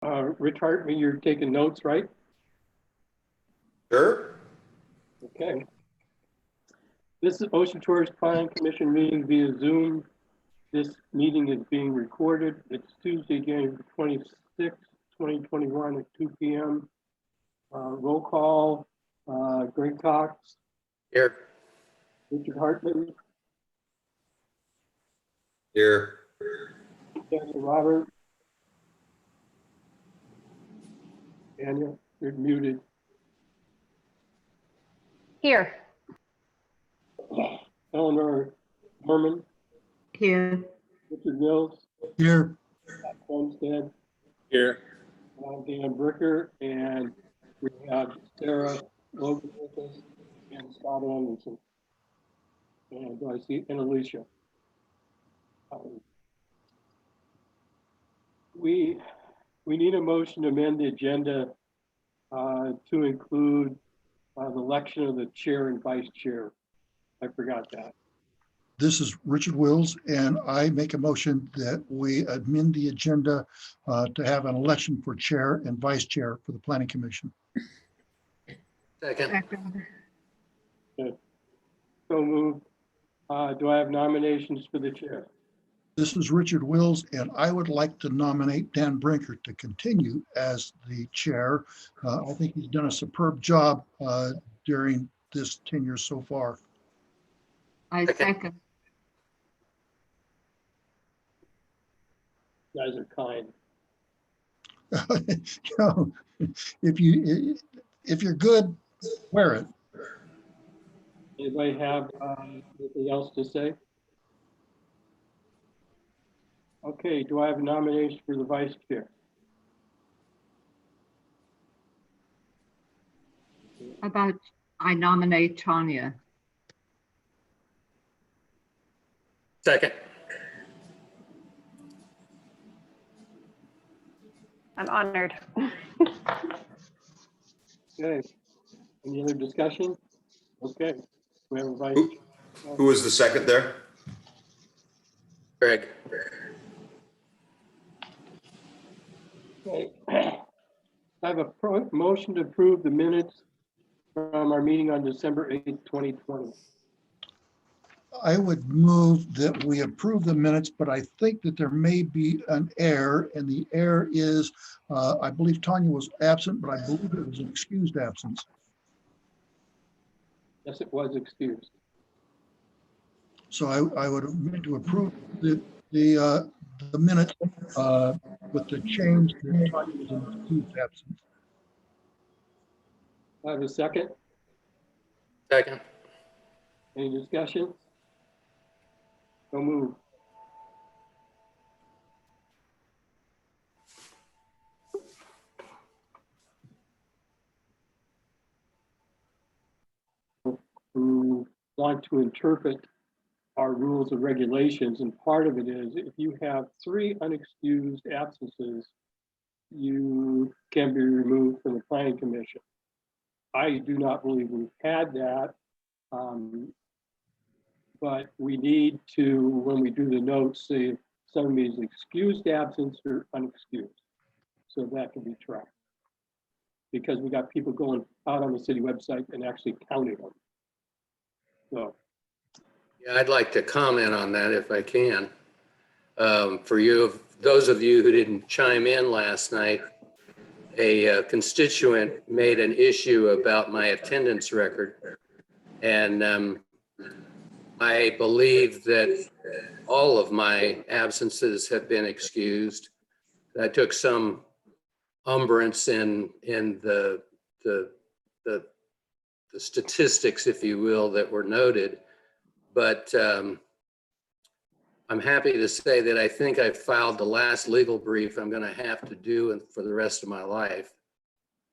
Rich Hartman, you're taking notes, right? Sure. Okay. This is Ocean Tourist Planning Commission meeting via Zoom. This meeting is being recorded. It's Tuesday, January 26, 2021 at 2 p.m. Roll call, Greg Cox, Here. Richard Hartman, Here. Daniel Robert. Daniel, you're muted. Here. Eleanor Norman, Here. Richard Mills, Here. Pat Homestead, Here. Dan Bricker, and we have Sarah Logan with us, and Scott Anderson. And do I see, and Alicia. We need a motion to amend the agenda to include the election of the chair and vice chair. I forgot that. This is Richard Wills, and I make a motion that we amend the agenda to have an election for chair and vice chair for the Planning Commission. Second. So moved. Do I have nominations for the chair? This is Richard Wills, and I would like to nominate Dan Brinker to continue as the chair. I think he's done a superb job during this tenure so far. I second. You guys are kind. You know, if you're good, wear it. Anybody have anything else to say? Okay, do I have a nomination for the vice chair? I nominate Tanya. Second. I'm honored. Okay. Any other discussion? Okay. We have a vice. Who was the second there? Greg. Okay. I have a motion to approve the minutes from our meeting on December 8th, 2020. I would move that we approve the minutes, but I think that there may be an error, and the error is, I believe Tanya was absent, but I believe it was an excused absence. Yes, it was excused. So I would move to approve the minutes with the change that Tanya was an excused absence. I have a second. Second. Any discussion? So move. Who want to interpret our rules and regulations, and part of it is if you have 3 unexcused absences, you can be removed from the Planning Commission. I do not believe we've had that, but we need to, when we do the notes, see if somebody's excused absence or unexcused, so that can be tracked. Because we got people going out on the city website and actually counting them. So, Yeah, I'd like to comment on that if I can. For you, those of you who didn't chime in last night, a constituent made an issue about my attendance record. And I believe that all of my absences have been excused. I took some umbrance in the statistics, if you will, that were noted. But I'm happy to say that I think I filed the last legal brief I'm going to have to do for the rest of my life.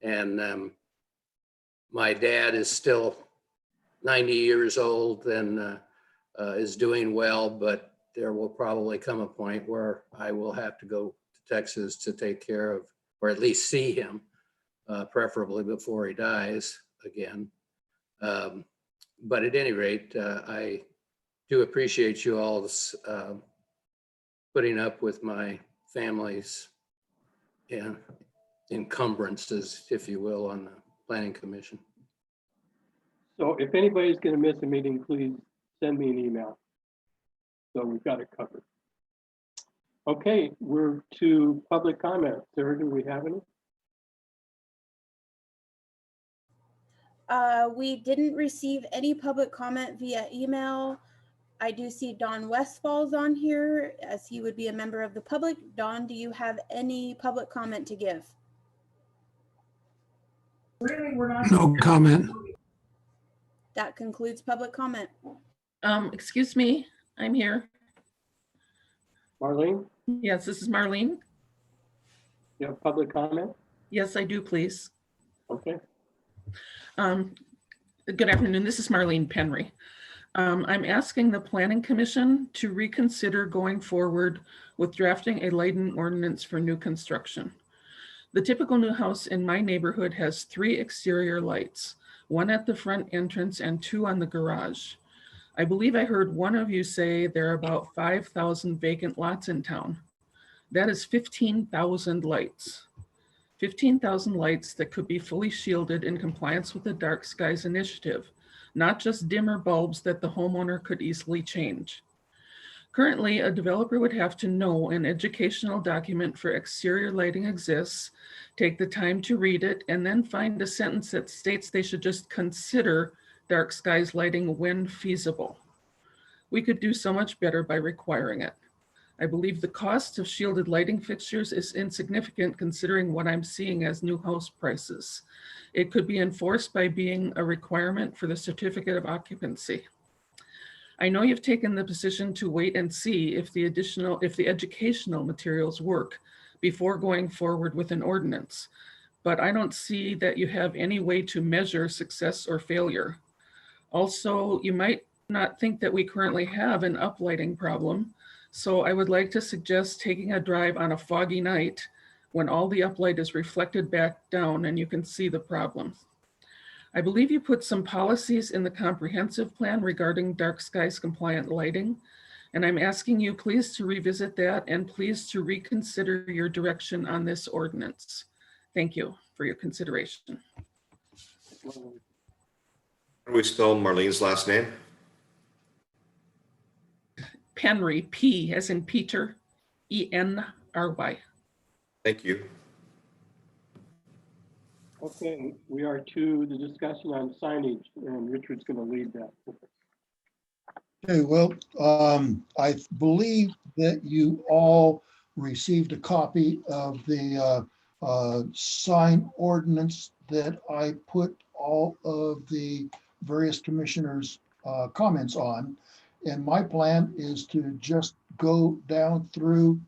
And my dad is still 90 years old and is doing well, but there will probably come a point where I will have to go to Texas to take care of, or at least see him, preferably before he dies again. But at any rate, I do appreciate you all putting up with my family's encumbrances, if you will, on the planning commission. So if anybody's gonna miss a meeting, please send me an email. So we've got it covered. Okay, we're to public comment. Sarah, do we have any? We didn't receive any public comment via email. I do see Don Westfall's on here as he would be a member of the public. Don, do you have any public comment to give? No comment. That concludes public comment. Excuse me, I'm here. Marlene, Yes, this is Marlene. you have public comment? Yes, I do, please. Okay, Good afternoon, this is Marlene Penry. I'm asking the Planning Commission to reconsider going forward with drafting a lighting ordinance for new construction. The typical new house in my neighborhood has 3 exterior lights, 1 at the front entrance and 2 on the garage. I believe I heard one of you say there are about 5,000 vacant lots in town. That is 15,000 lights. 15,000 lights that could be fully shielded in compliance with the Dark Skies Initiative, not just dimmer bulbs that the homeowner could easily change. Currently, a developer would have to know an educational document for exterior lighting exists, take the time to read it, and then find a sentence that states they should just consider dark skies lighting when feasible. We could do so much better by requiring it. I believe the cost of shielded lighting fixtures is insignificant considering what I'm seeing as new house prices. It could be enforced by being a requirement for the certificate of occupancy. I know you've taken the position to wait and see if the educational materials work before going forward with an ordinance, but I don't see that you have any way to measure success or failure. Also, you might not think that we currently have an uplighting problem, so I would like to suggest taking a drive on a foggy night when all the uplight is reflected back down and you can see the problem. I believe you put some policies in the comprehensive plan regarding dark skies compliant lighting, and I'm asking you please to revisit that and please to reconsider your direction on this ordinance. Thank you for your consideration. How do we spell Marlene's last name? Penry, P as in Peter, E-N-R-Y. Thank you. okay, we are to the discussion on signage, and Richard's gonna lead that. Okay, well, I believe that you all received a copy of the sign ordinance that I put all of the various commissioners' comments on. And my plan is to just go down through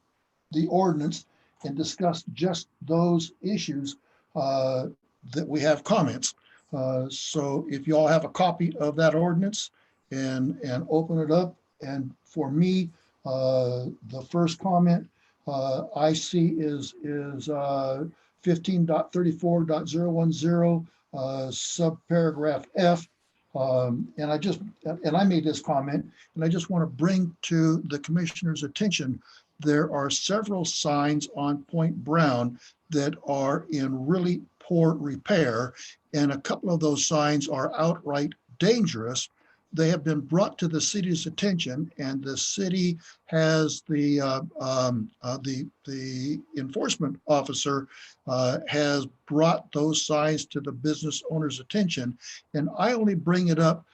the ordinance and discuss just those issues that we have comments. So if you all have a copy of that ordinance and open it up, and for me, the first comment I see is 15.34.010 subparagraph F. And I made this comment, and I just want to bring to the commissioner's attention, there are several signs on Point Brown that are in really poor repair, and a couple of those signs are outright dangerous. They have been brought to the city's attention, and the city has the enforcement officer has brought those signs to the business owner's attention. And I only bring it up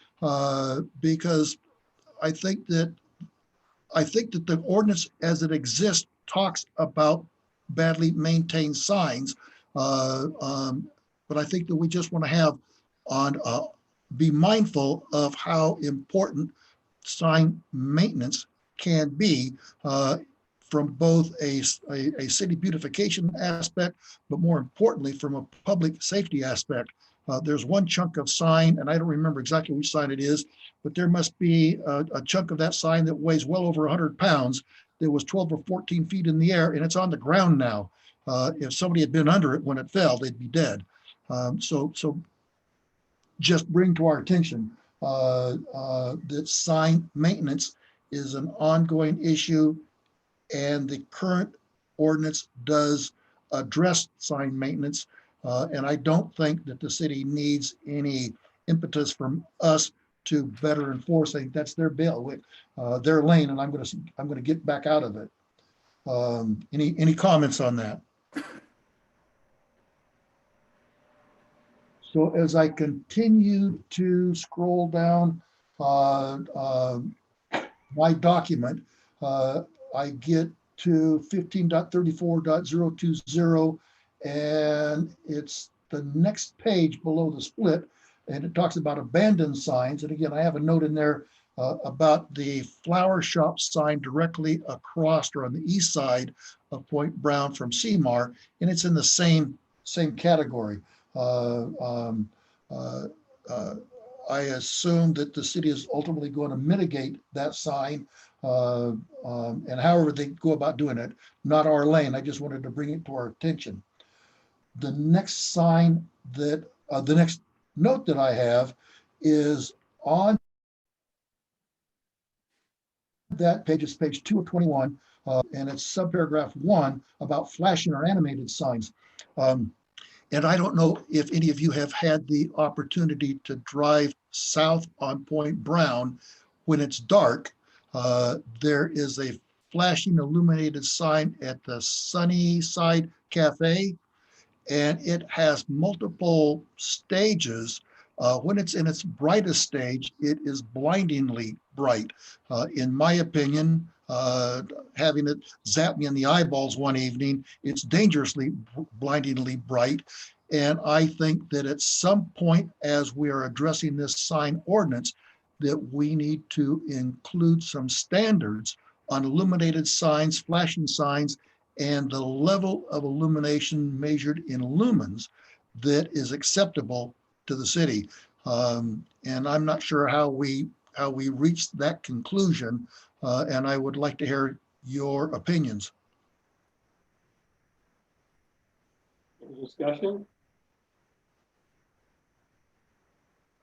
because I think that the ordinance as it exists talks about badly maintained signs. But I think that we just want to have be mindful of how important sign maintenance can be from both a city beautification aspect, but more importantly, from a public safety aspect. There's one chunk of sign, and I don't remember exactly which sign it is, but there must be a chunk of that sign that weighs well over 100 pounds. That was 12 or 14 feet in the air, and it's on the ground now. If somebody had been under it when it fell, they'd be dead. So just bring to our attention that sign maintenance is an ongoing issue, and the current ordinance does address sign maintenance. And I don't think that the city needs any impetus from us to better enforce. I think that's their bill, their lane, and I'm gonna get back out of it. Any comments on that? So as I continue to scroll down my document, I get to 15.34.020, and it's the next page below the split, and it talks about abandoned signs. And again, I have a note in there about the flower shop sign directly across or on the east side of Point Brown from Seymour, and it's in the same category. I assume that the city is ultimately going to mitigate that sign, and however they go about doing it, not our lane. I just wanted to bring it to our attention. The next sign that, the next note that I have is on that page, is page 2 of 21, and it's subparagraph 1 about flashing or animated signs. And I don't know if any of you have had the opportunity to drive south on Point Brown when it's dark. There is a flashing illuminated sign at the Sunnyside Cafe, and it has multiple stages. When it's in its brightest stage, it is blindingly bright. In my opinion, having it zap me in the eyeballs one evening, it's dangerously blindingly bright. And I think that at some point, as we are addressing this sign ordinance, that we need to include some standards on illuminated signs, flashing signs, and the level of illumination measured in lumens that is acceptable to the city. And I'm not sure how we reached that conclusion, and I would like to hear your opinions. Any discussion?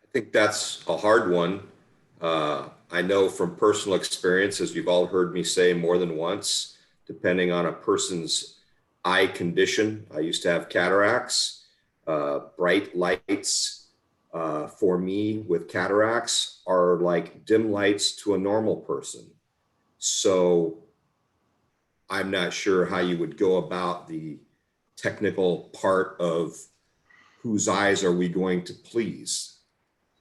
I think that's a hard one. I know from personal experience, as you've all heard me say more than once, depending on a person's eye condition, I used to have cataracts. Bright lights for me with cataracts are like dim lights to a normal person. So I'm not sure how you would go about the technical part of whose eyes are we going to please.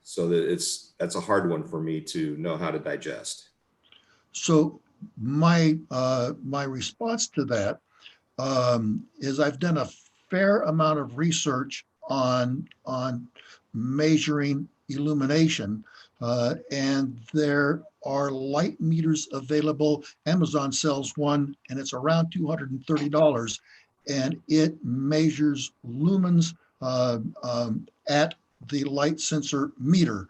So that's a hard one for me to know how to digest. So my response to that is I've done a fair amount of research on measuring illumination, and there are light meters available. Amazon sells one, and it's around $230, and it measures lumens at the light sensor meter.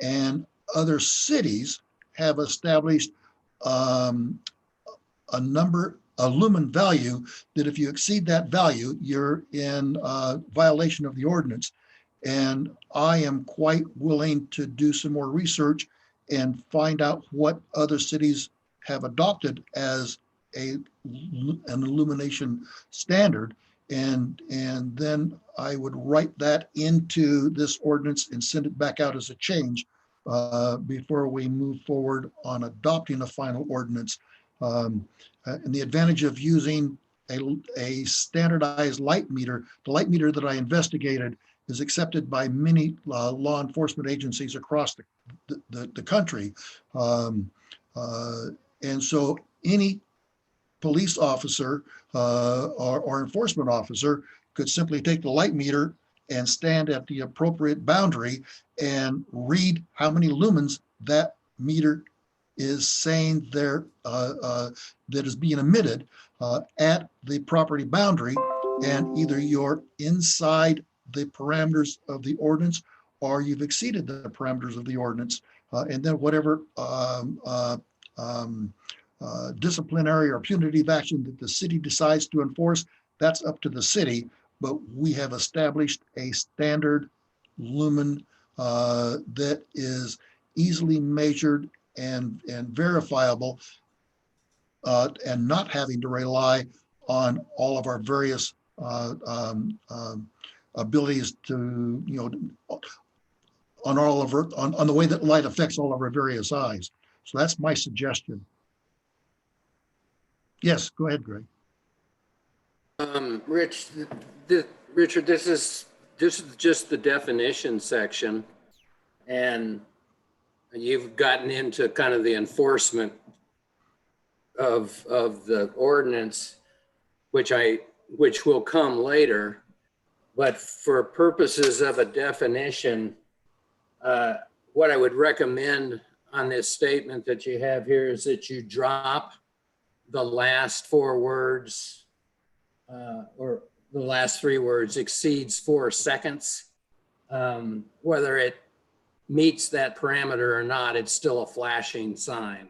And other cities have established a lumen value that if you exceed that value, you're in violation of the ordinance. And I am quite willing to do some more research and find out what other cities have adopted as an illumination standard. And then I would write that into this ordinance and send it back out as a change before we move forward on adopting a final ordinance. And the advantage of using a standardized light meter, the light meter that I investigated is accepted by many law enforcement agencies across the country. And so any police officer or enforcement officer could simply take the light meter and stand at the appropriate boundary and read how many lumens that meter is saying there that is being emitted at the property boundary, and either you're inside the parameters of the ordinance or you've exceeded the parameters of the ordinance, and then whatever disciplinary or punitive action that the city decides to enforce, that's up to the city. But we have established a standard lumen that is easily measured and verifiable, and not having to rely on all of our various abilities to, on all of our, on the way that light affects all of our various eyes. So that's my suggestion. Yes, go ahead, Greg. Richard, this is just the definition section. And you've gotten into kind of the enforcement of the ordinance, which will come later. But for purposes of a definition, what I would recommend on this statement that you have here is that you drop the last four words or the last three words, exceeds 4 seconds. Whether it meets that parameter or not, it's still a flashing sign.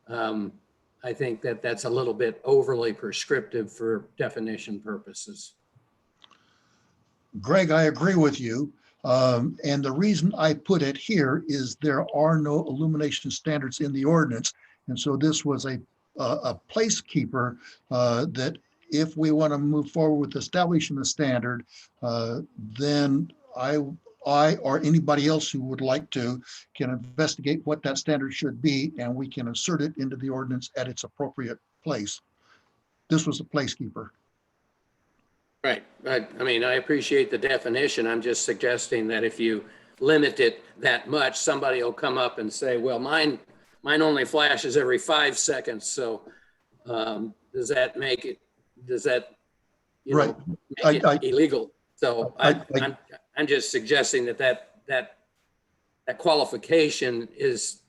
I think that that's a little bit overly prescriptive for definition purposes. Greg, I agree with you. And the reason I put it here is there are no illumination standards in the ordinance. And so this was a placekeeper that if we want to move forward with establishing the standard, then I or anybody else who would like to can investigate what that standard should be, and we can insert it into the ordinance at its appropriate place. This was a placekeeper. Right. I mean, I appreciate the definition. I'm just suggesting that if you limit it that much, somebody will come up and say, well, mine only flashes every 5 seconds. So does that make it, Right. make it illegal? So I'm just suggesting that qualification is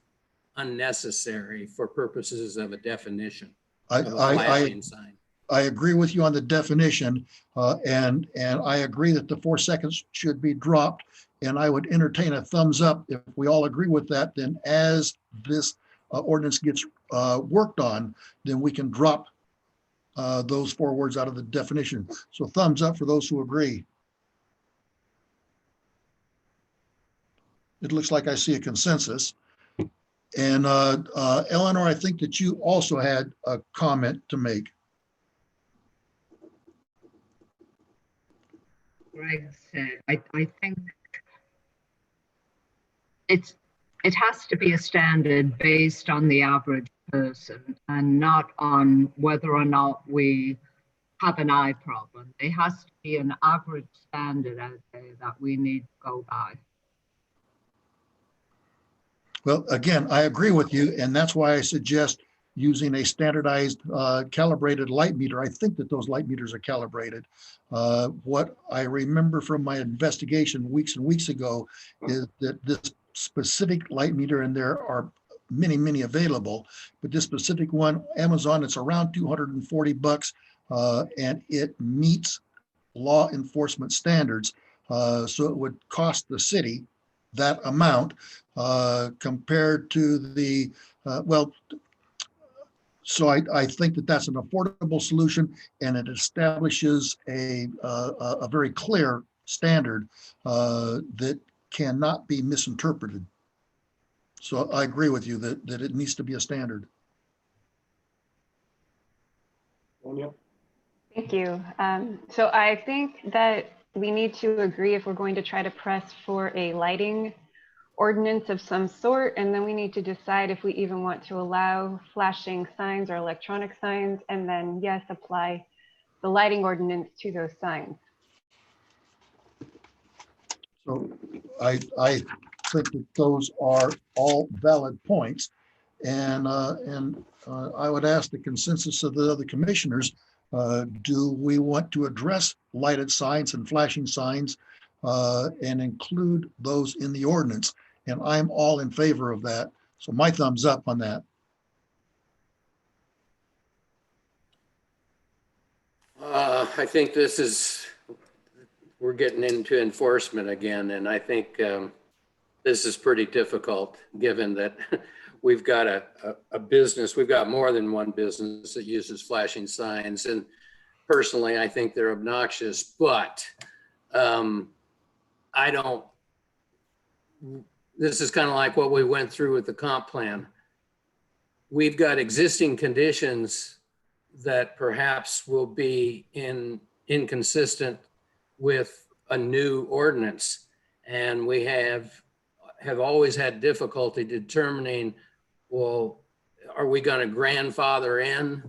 unnecessary for purposes of a definition of a flashing sign. I agree with you on the definition, and I agree that the 4 seconds should be dropped. And I would entertain a thumbs up if we all agree with that. Then, as this ordinance gets worked on, then we can drop those 4 words out of the definition. So, thumbs up for those who agree. It looks like I see a consensus. And Eleanor, I think that you also had a comment to make. Greg said, I think it has to be a standard based on the average person and not on whether or not we have an eye problem. There has to be an average standard out there that we need to go by. Well, again, I agree with you, and that's why I suggest using a standardized calibrated light meter. I think that those light meters are calibrated. What I remember from my investigation weeks and weeks ago is that this specific light meter, and there are many, many available, but this specific one, Amazon, it's around $240, and it meets law enforcement standards. So it would cost the city that amount compared to the, so I think that that's an affordable solution, and it establishes a very clear standard that cannot be misinterpreted. So I agree with you that it needs to be a standard. Thank you. So I think that we need to agree if we're going to try to press for a lighting ordinance of some sort, and then we need to decide if we even want to allow flashing signs or electronic signs, and then yes, apply the lighting ordinance to those signs. So I think that those are all valid points, and I would ask the consensus of the other commissioners. Do we want to address lighted signs and flashing signs and include those in the ordinance? And I'm all in favor of that. So my thumbs up on that. I think we're getting into enforcement again. And I think this is pretty difficult given that we've got a business, we've got more than one business that uses flashing signs. And personally, I think they're obnoxious, but this is kind of like what we went through with the comp plan. We've got existing conditions that perhaps will be inconsistent with a new ordinance. And we have always had difficulty determining, well, are we going to grandfather in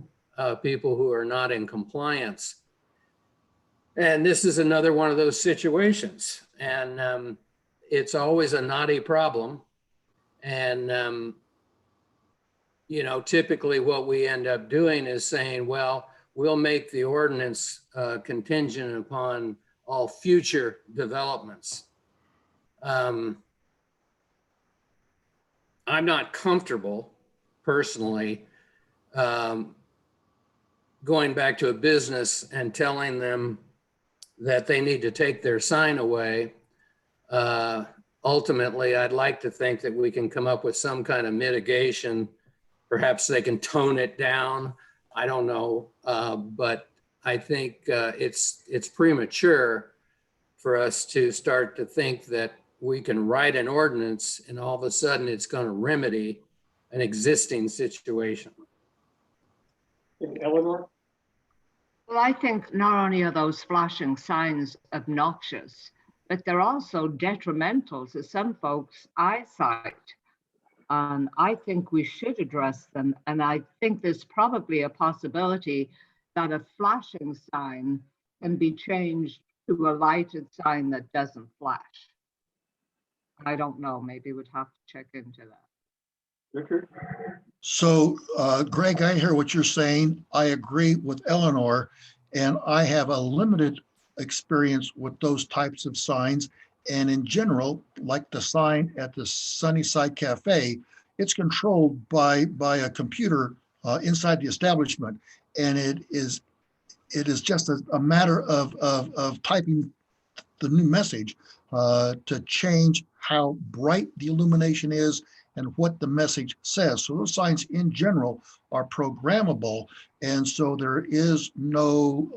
people who are not in compliance? And this is another one of those situations. And it's always a knotty problem. And, you know, typically what we end up doing is saying, well, we'll make the ordinance contingent upon all future developments. I'm not comfortable personally going back to a business and telling them that they need to take their sign away. Ultimately, I'd like to think that we can come up with some kind of mitigation. Perhaps they can tone it down. I don't know, but I think it's premature for us to start to think that we can write an ordinance and all of a sudden it's going to remedy an existing situation. Eleanor? Well, I think not only are those flashing signs obnoxious, but they're also detrimental to some folks' eyesight. And I think we should address them. And I think there's probably a possibility that a flashing sign can be changed to a lighted sign that doesn't flash. I don't know, maybe we'd have to check into that. Richard? So, Greg, I hear what you're saying. I agree with Eleanor, and I have a limited experience with those types of signs. And in general, like the sign at the Sunnyside Cafe, it's controlled by a computer inside the establishment. And it is just a matter of typing the new message to change how bright the illumination is and what the message says. So those signs in general are programmable. And so there is no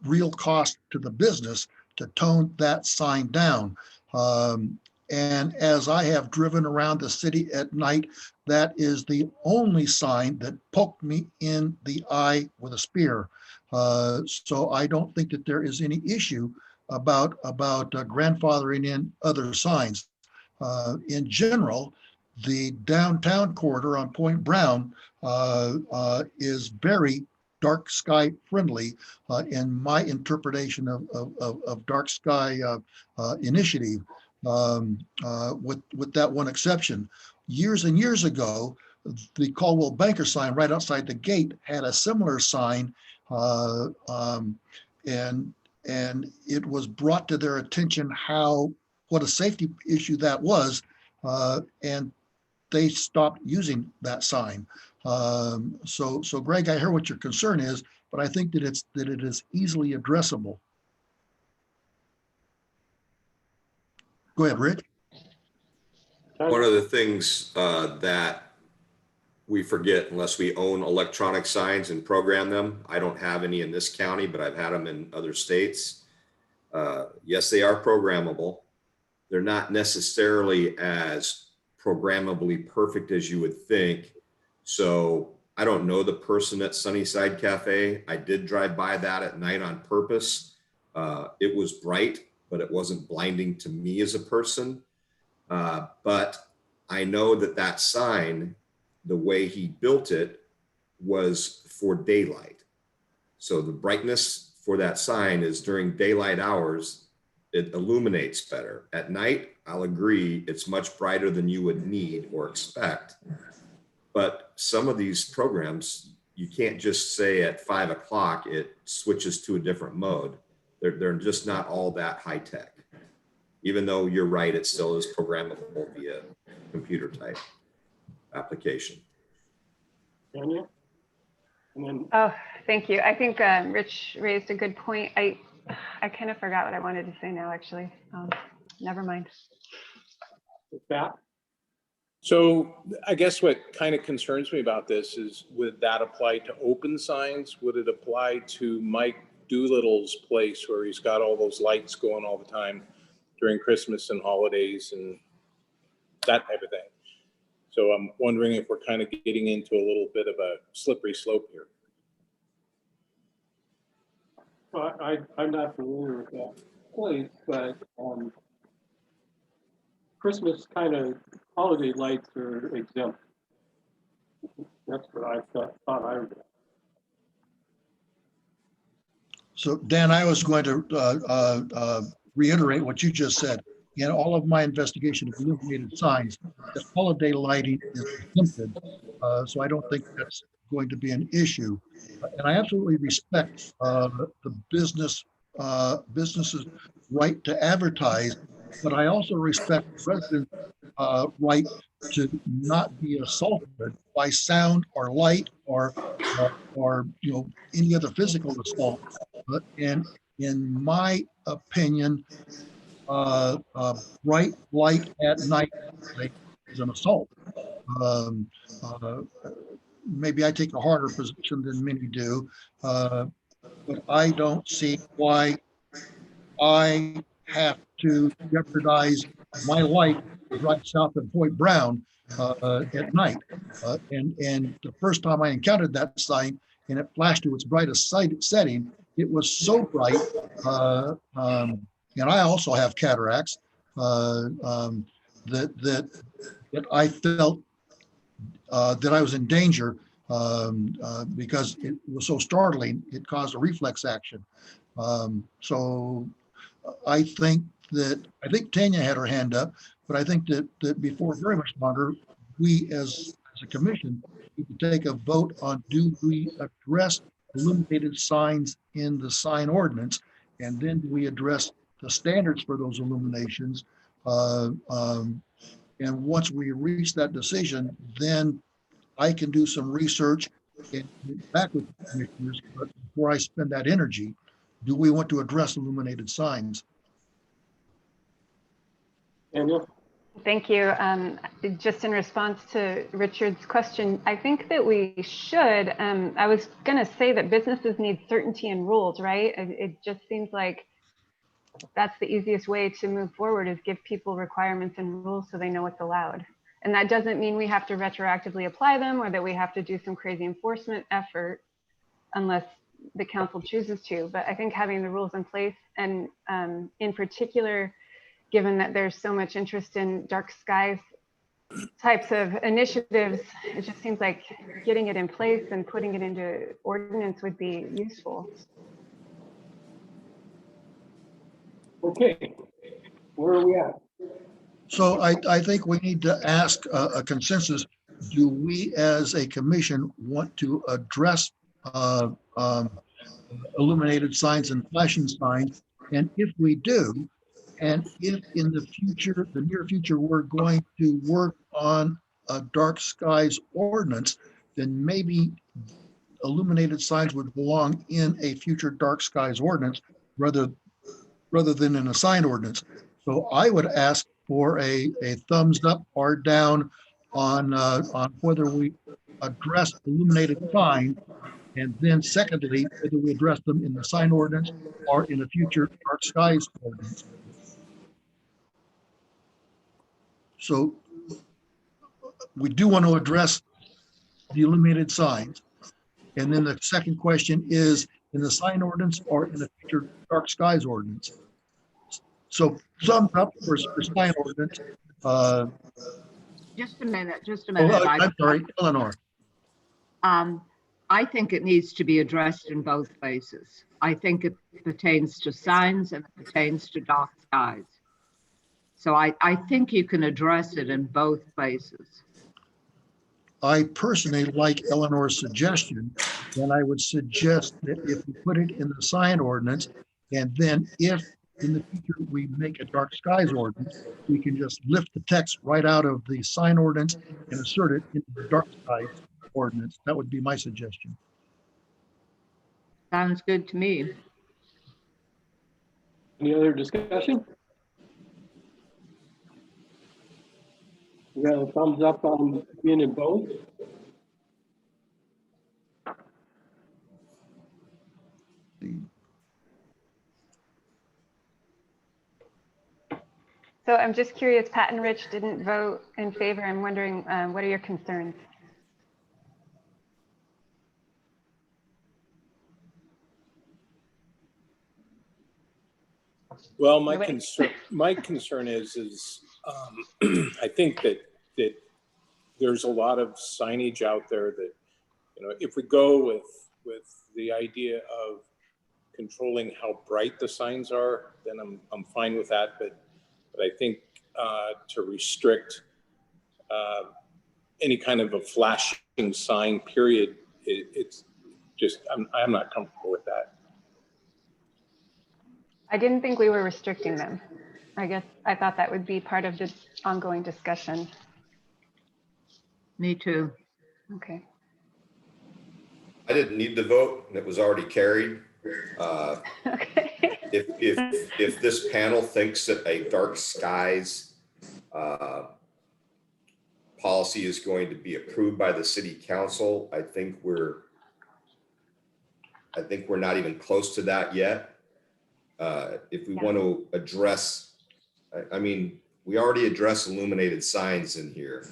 real cost to the business to tone that sign down. And as I have driven around the city at night, that is the only sign that poked me in the eye with a spear. So I don't think that there is any issue about grandfathering in other signs. In general, the downtown corridor on Point Brown is very dark sky friendly in my interpretation of dark sky initiative, with that one exception. Years and years ago, the Caldwell Banker sign right outside the gate had a similar sign, and it was brought to their attention what a safety issue that was, and they stopped using that sign. So Greg, I hear what your concern is, but I think that it is easily addressable. Go ahead, Rich. One of the things that we forget, unless we own electronic signs and program them, I don't have any in this county, but I've had them in other states. Yes, they are programmable. They're not necessarily as programmably perfect as you would think. So I don't know the person at Sunnyside Cafe. I did drive by that at night on purpose. It was bright, but it wasn't blinding to me as a person. But I know that sign, the way he built it, was for daylight. So the brightness for that sign is during daylight hours. It illuminates better. At night, I'll agree, it's much brighter than you would need or expect. But some of these programs, you can't just say at 5 o'clock, it switches to a different mode. They're just not all that high tech. Even though you're right, it still is programmable via computer type application. Tanya? And then Oh, thank you. I think Rich raised a good point. I kind of forgot what I wanted to say now, actually. Never mind. with that, So I guess what kind of concerns me about this is, would that apply to open signs? Would it apply to Mike Doolittle's place where he's got all those lights going all the time during Christmas and holidays and that type of thing? So I'm wondering if we're kind of getting into a little bit of a slippery slope here. Well, I'm not familiar with that place, but Christmas kind of holiday lights are exempt. That's what I thought I read. So Dan, I was going to reiterate what you just said. In all of my investigation of illuminated signs, the holiday lighting is exempted. So I don't think that's going to be an issue. And I absolutely respect the business's right to advertise, but I also respect residents' right to not be assaulted by sound or light or any other physical assault. And in my opinion, bright light at night is an assault. Um, uh, Maybe I take a harder position than many do, but I don't see why I have to jeopardize my life right south of Point Brown at night. And the first time I encountered that sign and it flashed to its brightest setting, it was so bright. And I also have cataracts that I felt that I was in danger because it was so startling. It caused a reflex action. So I think Tanya had her hand up, but I think that before very much longer, we as a commission need to take a vote on, do we address illuminated signs in the sign ordinance? And then do we address the standards for those illuminations? And once we reach that decision, then I can do some research and get back with the commissioners. But before I spend that energy, do we want to address illuminated signs? Daniel? Thank you. Just in response to Richard's question, I think that we should. I was going to say that businesses need certainty in rules, right? It just seems like that's the easiest way to move forward, is give people requirements and rules so they know what's allowed. And that doesn't mean we have to retroactively apply them or that we have to do some crazy enforcement effort unless the council chooses to. But I think having the rules in place, and in particular, given that there's so much interest in dark skies types of initiatives, it just seems like getting it in place and putting it into ordinance would be useful. Okay, where are we at? So I think we need to ask a consensus. Do we as a commission want to address illuminated signs and flashing signs? And if we do, and if in the future, the near future, we're going to work on a dark skies ordinance, then maybe illuminated signs would belong in a future dark skies ordinance rather than in a sign ordinance. So I would ask for a thumbs up or down on whether we address illuminated signs, and then secondly, whether we address them in the sign ordinance or in a future dark skies ordinance. So we do want to address the illuminated signs. And then the second question is in the sign ordinance or in the future dark skies ordinance. So thumbs up for sign ordinance. Just a minute, just a minute. I'm sorry, Eleanor. I think it needs to be addressed in both places. I think it pertains to signs and it pertains to dark skies. So I think you can address it in both places. I personally like Eleanor's suggestion, and I would suggest that if we put it in the sign ordinance, and then if in the future we make a dark skies ordinance, we can just lift the text right out of the sign ordinance and insert it into the dark skies ordinance. That would be my suggestion. Sounds good to me. Any other discussion? We got a thumbs up on being in both. So I'm just curious, Pat and Rich didn't vote in favor. I'm wondering, what are your concerns? Well, Nobody? my concern is I think that there's a lot of signage out there that, you know, if we go with the idea of controlling how bright the signs are, then I'm fine with that. But I think to restrict any kind of a flashing sign, period, it's just I'm not comfortable with that. I didn't think we were restricting them. I guess I thought that would be part of the ongoing discussion. Me too. Okay. I didn't need to vote, and it was already carried. Okay. If this panel thinks that a dark skies policy is going to be approved by the city council, I think we're not even close to that yet. If we want to address, I mean, we already addressed illuminated signs in here.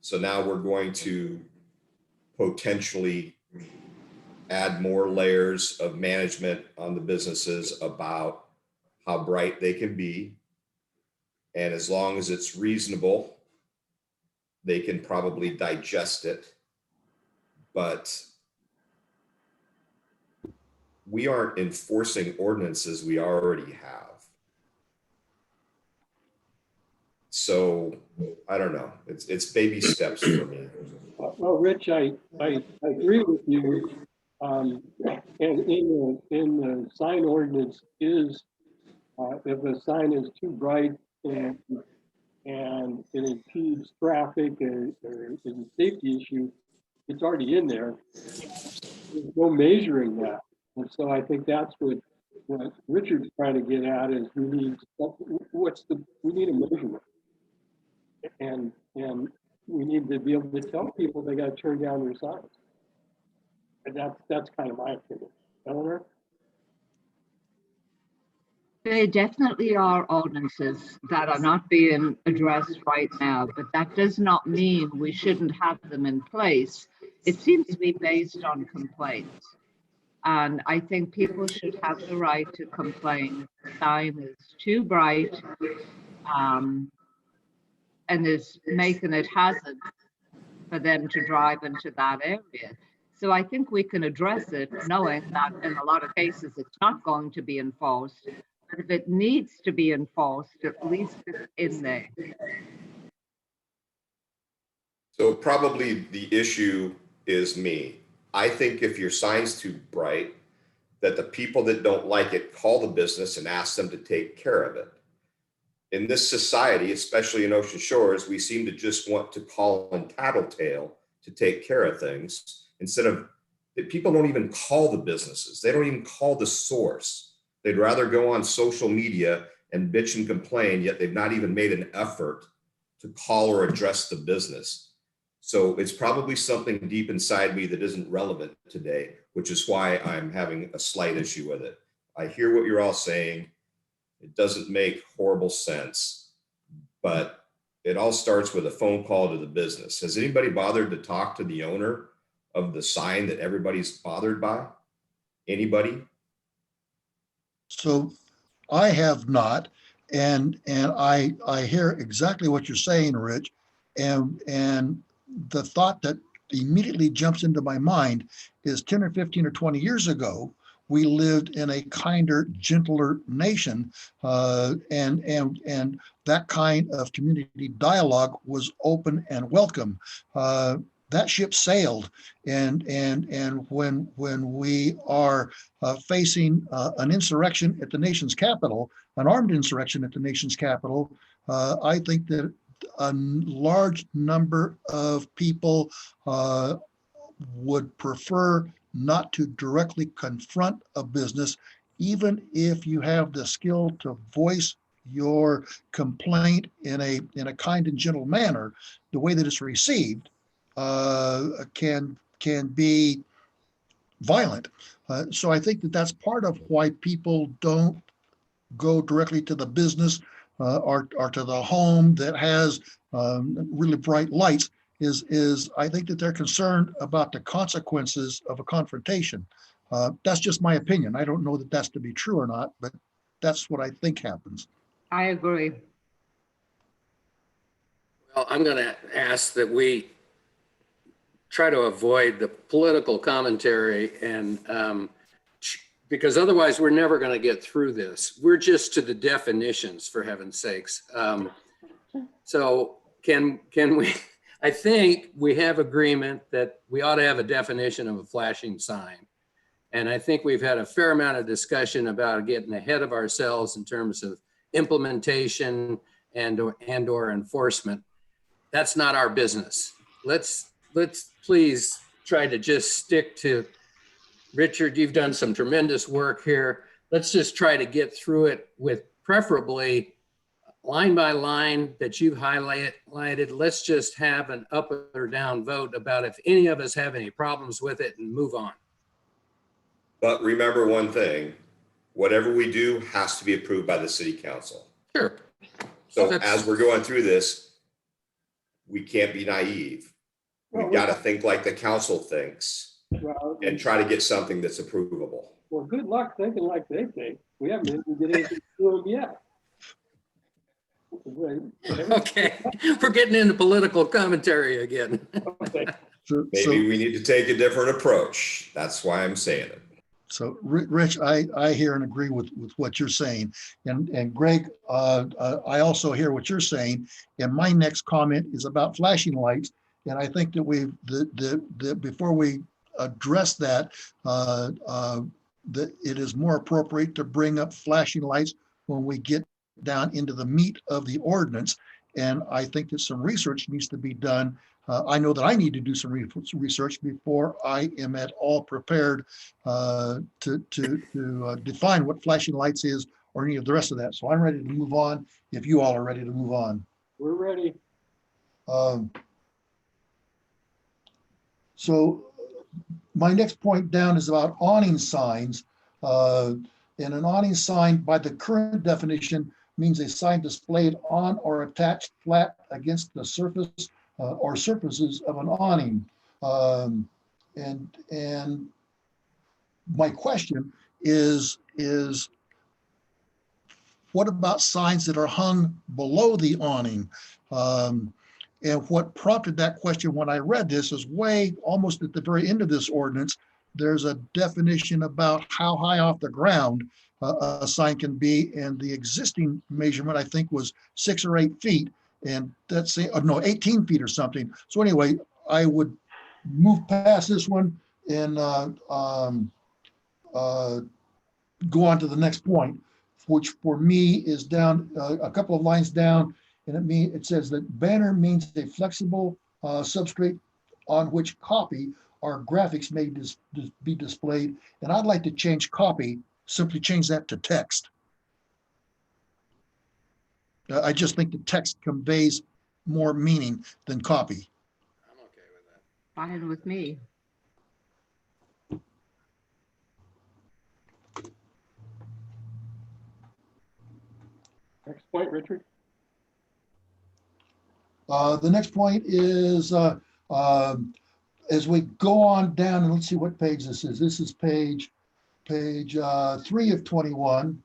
So now we're going to potentially add more layers of management on the businesses about how bright they can be. And as long as it's reasonable, they can probably digest it. But we aren't enforcing ordinances we already have. So I don't know. It's baby steps for me. Well, Rich, I agree with you. And in the sign ordinance is, if a sign is too bright and it impedes traffic or is a safety issue, it's already in there. There's no measuring that. And so I think that's what Richard's trying to get at is we need a measurement. And we need to be able to tell people they got to turn down their signs. And that's kind of my opinion. Eleanor? There definitely are ordinances that are not being addressed right now, but that does not mean we shouldn't have them in place. It seems to be based on complaints. And I think people should have the right to complain. The sign is too bright and is making it hazard for them to drive into that area. So I think we can address it knowing that in a lot of cases it's not going to be enforced. But if it needs to be enforced, at least it's in there. So probably the issue is me. I think if your sign's too bright, that the people that don't like it call the business and ask them to take care of it. In this society, especially in Ocean Shores, we seem to just want to call and tattletale to take care of things instead of, people don't even call the businesses. They don't even call the source. They'd rather go on social media and bitch and complain, yet they've not even made an effort to call or address the business. So it's probably something deep inside me that isn't relevant today, which is why I'm having a slight issue with it. I hear what you're all saying. It doesn't make horrible sense, but it all starts with a phone call to the business. Has anybody bothered to talk to the owner of the sign that everybody's bothered by? Anybody? So I have not, and I hear exactly what you're saying, Rich, and the thought that immediately jumps into my mind is 10 or 15 or 20 years ago, we lived in a kinder, gentler nation, and that kind of community dialogue was open and welcome. That ship sailed, and when we are facing an insurrection at the nation's capital, an armed insurrection at the nation's capital, I think that a large number of people would prefer not to directly confront a business, even if you have the skill to voice your complaint in a kind and gentle manner. The way that it's received can be violent. So I think that that's part of why people don't go directly to the business. or to the home that has really bright lights is I think that they're concerned about the consequences of a confrontation. That's just my opinion. I don't know that that's to be true or not, but that's what I think happens. I agree. Well, I'm going to ask that we try to avoid the political commentary and because otherwise we're never going to get through this. We're just to the definitions, for heaven's sakes. So can we, I think we have agreement that we ought to have a definition of a flashing sign. And I think we've had a fair amount of discussion about getting ahead of ourselves in terms of implementation or enforcement. That's not our business. Let's please try to just stick to, Richard, you've done some tremendous work here. Let's just try to get through it with preferably line by line that you've highlighted. Let's just have an up or down vote about if any of us have any problems with it and move on. But remember one thing, whatever we do has to be approved by the city council. Sure. So as we're going through this, we can't be naive. We've got to think like the council thinks and try to get something that's approvable. Well, good luck thinking like they think. We haven't even get anything to them yet. Okay, we're getting into political commentary again. Okay. Maybe we need to take a different approach. That's why I'm saying it. So Rich, I hear and agree with what you're saying. And Greg, I also hear what you're saying. And my next comment is about flashing lights. And I think that before we address that, that it is more appropriate to bring up flashing lights when we get down into the meat of the ordinance. And I think that some research needs to be done. I know that I need to do some research before I am at all prepared to define what flashing lights is or any of the rest of that. So I'm ready to move on if you all are ready to move on. We're ready. So my next point down is about awning signs. And an awning sign by the current definition means a sign displayed on or attached flat against the surface or surfaces of an awning. And my question is what about signs that are hung below the awning? And what prompted that question when I read this is way almost at the very end of this ordinance, there's a definition about how high off the ground a sign can be, and the existing measurement I think was 6 or 8 feet, and that's 18 feet or something. So anyway, I would move past this one and go on to the next point, which for me is down a couple of lines down, and it says that banner means a flexible substrate on which copy or graphics may be displayed. And I'd like to change copy, simply change that to text. I just think the text conveys more meaning than copy. I'm okay with that. Fine with me. Next point, Richard. The next point is as we go on down, and let's see what page this is. This is page 3 of 21.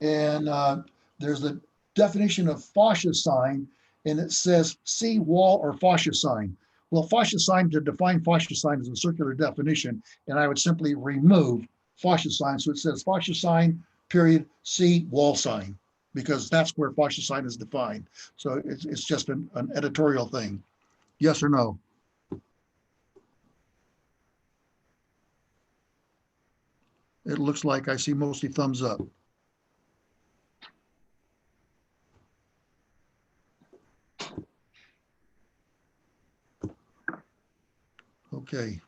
And there's a definition of fascia sign, and it says see wall or fascia sign. Well, fascia sign, to define fascia sign is a circular definition, and I would simply remove fascia sign. So it says fascia sign, period, see wall sign, because that's where fascia sign is defined. So it's just an editorial thing. Yes or no? It looks like I see mostly thumbs up. Okay.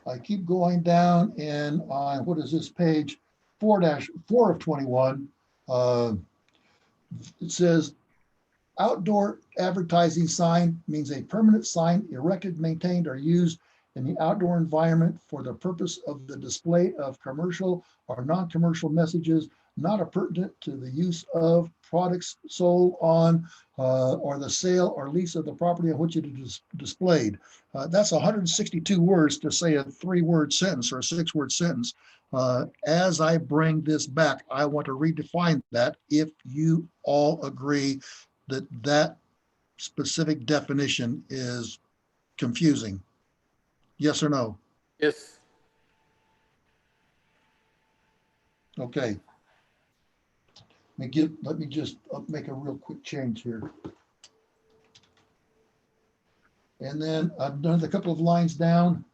I keep going down, and on what is this, page 4 of 21, it says outdoor advertising sign means a permanent sign erected, maintained, or used in the outdoor environment for the purpose of the display of commercial or non-commercial messages not appurtenant to the use of products sold on or the sale or lease of the property on which it is displayed. That's 162 words to say a 3-word sentence or a 6-word sentence. As I bring this back, I want to redefine that if you all agree that that specific definition is confusing. Yes or no? Yes. Okay. Let me just make a real quick change here. And then I've done a couple of lines down.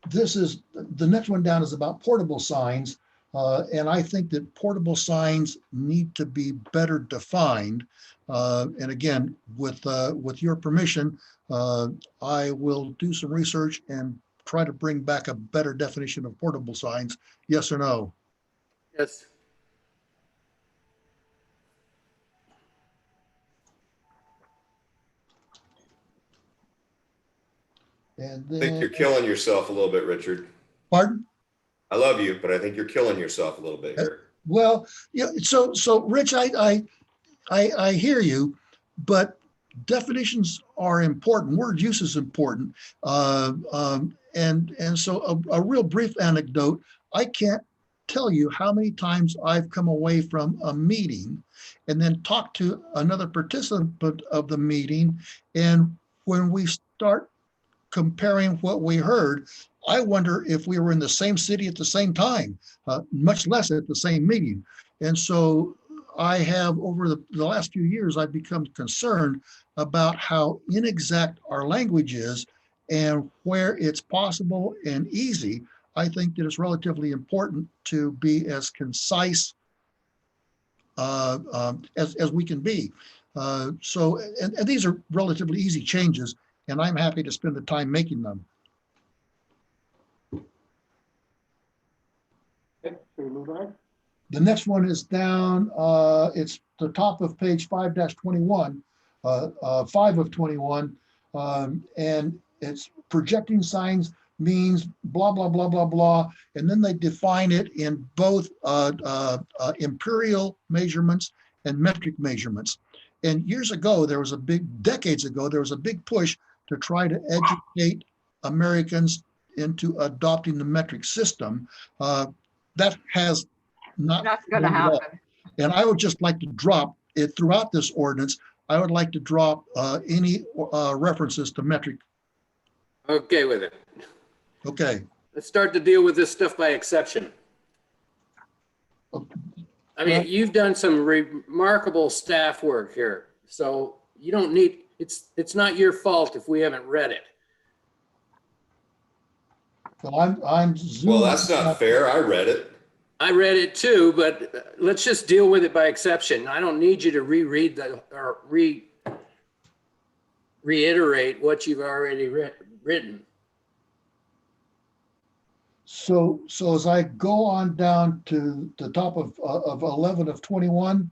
This is, the next one down is about portable signs. And I think that portable signs need to be better defined. And again, with your permission, I will do some research and try to bring back a better definition of portable signs. Yes or no? Yes. And I think then, you're killing yourself a little bit, Richard. pardon? I love you, but I think you're killing yourself a little bit here. Well, yeah, so Rich, I hear you, but definitions are important. Word use is important. And so a real brief anecdote, I can't tell you how many times I've come away from a meeting and then talked to another participant of the meeting. And when we start comparing what we heard, I wonder if we were in the same city at the same time, much less at the same meeting. And so I have, over the last few years, I've become concerned about how inexact our language is, and where it's possible and easy, I think that it's relatively important to be as concise as we can be. And these are relatively easy changes, and I'm happy to spend the time making them. Okay, can we move on? The next one is down, it's the top of page 5-21, 5 of 21. And it's projecting signs means blah, blah, blah, blah, blah. And then they define it in both imperial measurements and metric measurements. And years ago, decades ago, there was a big push to try to educate Americans into adopting the metric system. That has not. That's going to happen. And I would just like to drop it throughout this ordinance. I would like to drop any references to metric. Okay with it. Okay. Let's start to deal with this stuff by exception. I mean, you've done some remarkable staff work here, so you don't need, it's not your fault if we haven't read it. So I'm Well, that's not fair. I read it. I read it too, but let's just deal with it by exception. I don't need you to reread or reiterate what you've already written. So as I go on down to the top of 11 of 21,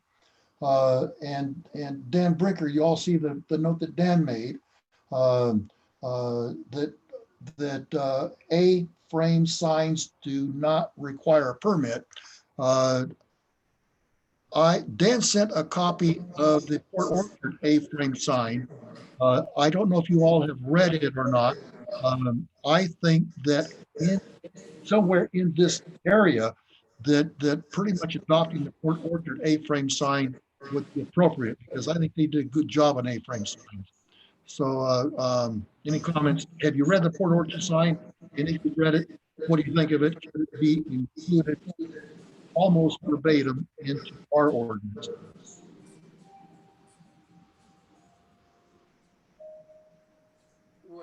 and Dan Brinker, you all see the note that Dan made, that A-frame signs do not require a permit. Dan sent a copy of the Port Orchard A-frame sign. I don't know if you all have read it or not. I think that somewhere in this area, that pretty much adopting the Port Orchard A-frame sign would be appropriate, because I think they did a good job on A-frame signs. So any comments? Have you read the Port Orchard sign? And if you read it, what do you think of it? Should it be included almost verbatim into our ordinance?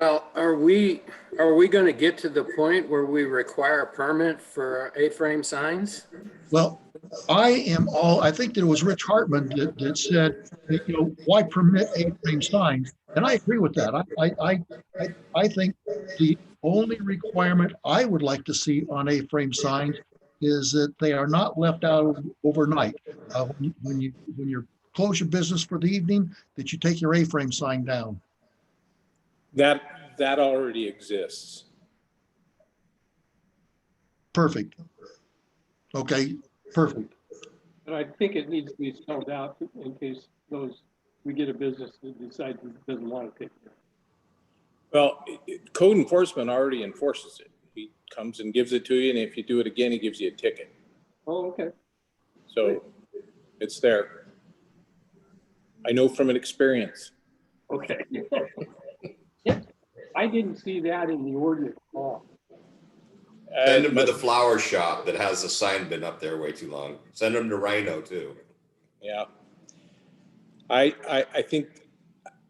Well, are we going to get to the point where we require a permit for A-frame signs? Well, I think that it was Rich Hartman that said, that, why permit A-frame signs? And I agree with that. I think the only requirement I would like to see on A-frame signs is that they are not left out overnight. When you close your business for the evening, that you take your A-frame sign down. that already exists. Perfect. Okay, perfect. But I think it needs to be spelled out in case we get a business that decides it doesn't want to take it. Well, code enforcement already enforces it. He comes and gives it to you, and if you do it again, he gives you a ticket. Oh, okay. So it's there. I know from an experience. Okay. I didn't see that in the ordinance at all. Send them to the flower shop that has the sign been up there way too long. Send them to Rhino too. Yeah. I think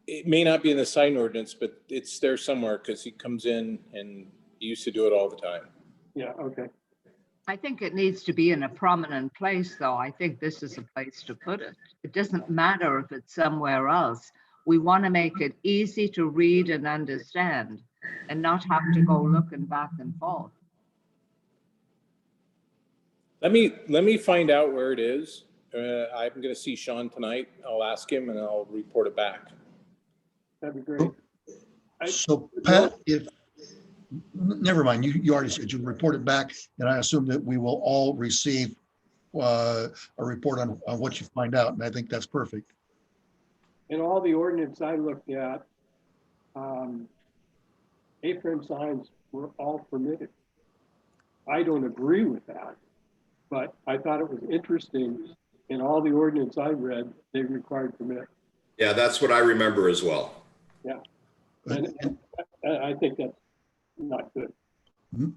it may not be in the sign ordinance, but it's there somewhere because he comes in and he used to do it all the time. Yeah, okay. I think it needs to be in a prominent place, though. I think this is a place to put it. It doesn't matter if it's somewhere else. We want to make it easy to read and understand and not have to go looking back and forth. Let me find out where it is. I'm going to see Sean tonight. I'll ask him and I'll report it back. That'd be great. So Pat, never mind, you already said you reported back, and I assume that we will all receive a report on what you find out, and I think that's perfect. In all the ordinance I looked at, A-frame signs were all permitted. I don't agree with that, but I thought it was interesting. In all the ordinance I read, they required permit. Yeah, that's what I remember as well. Yeah, and I think that's not good.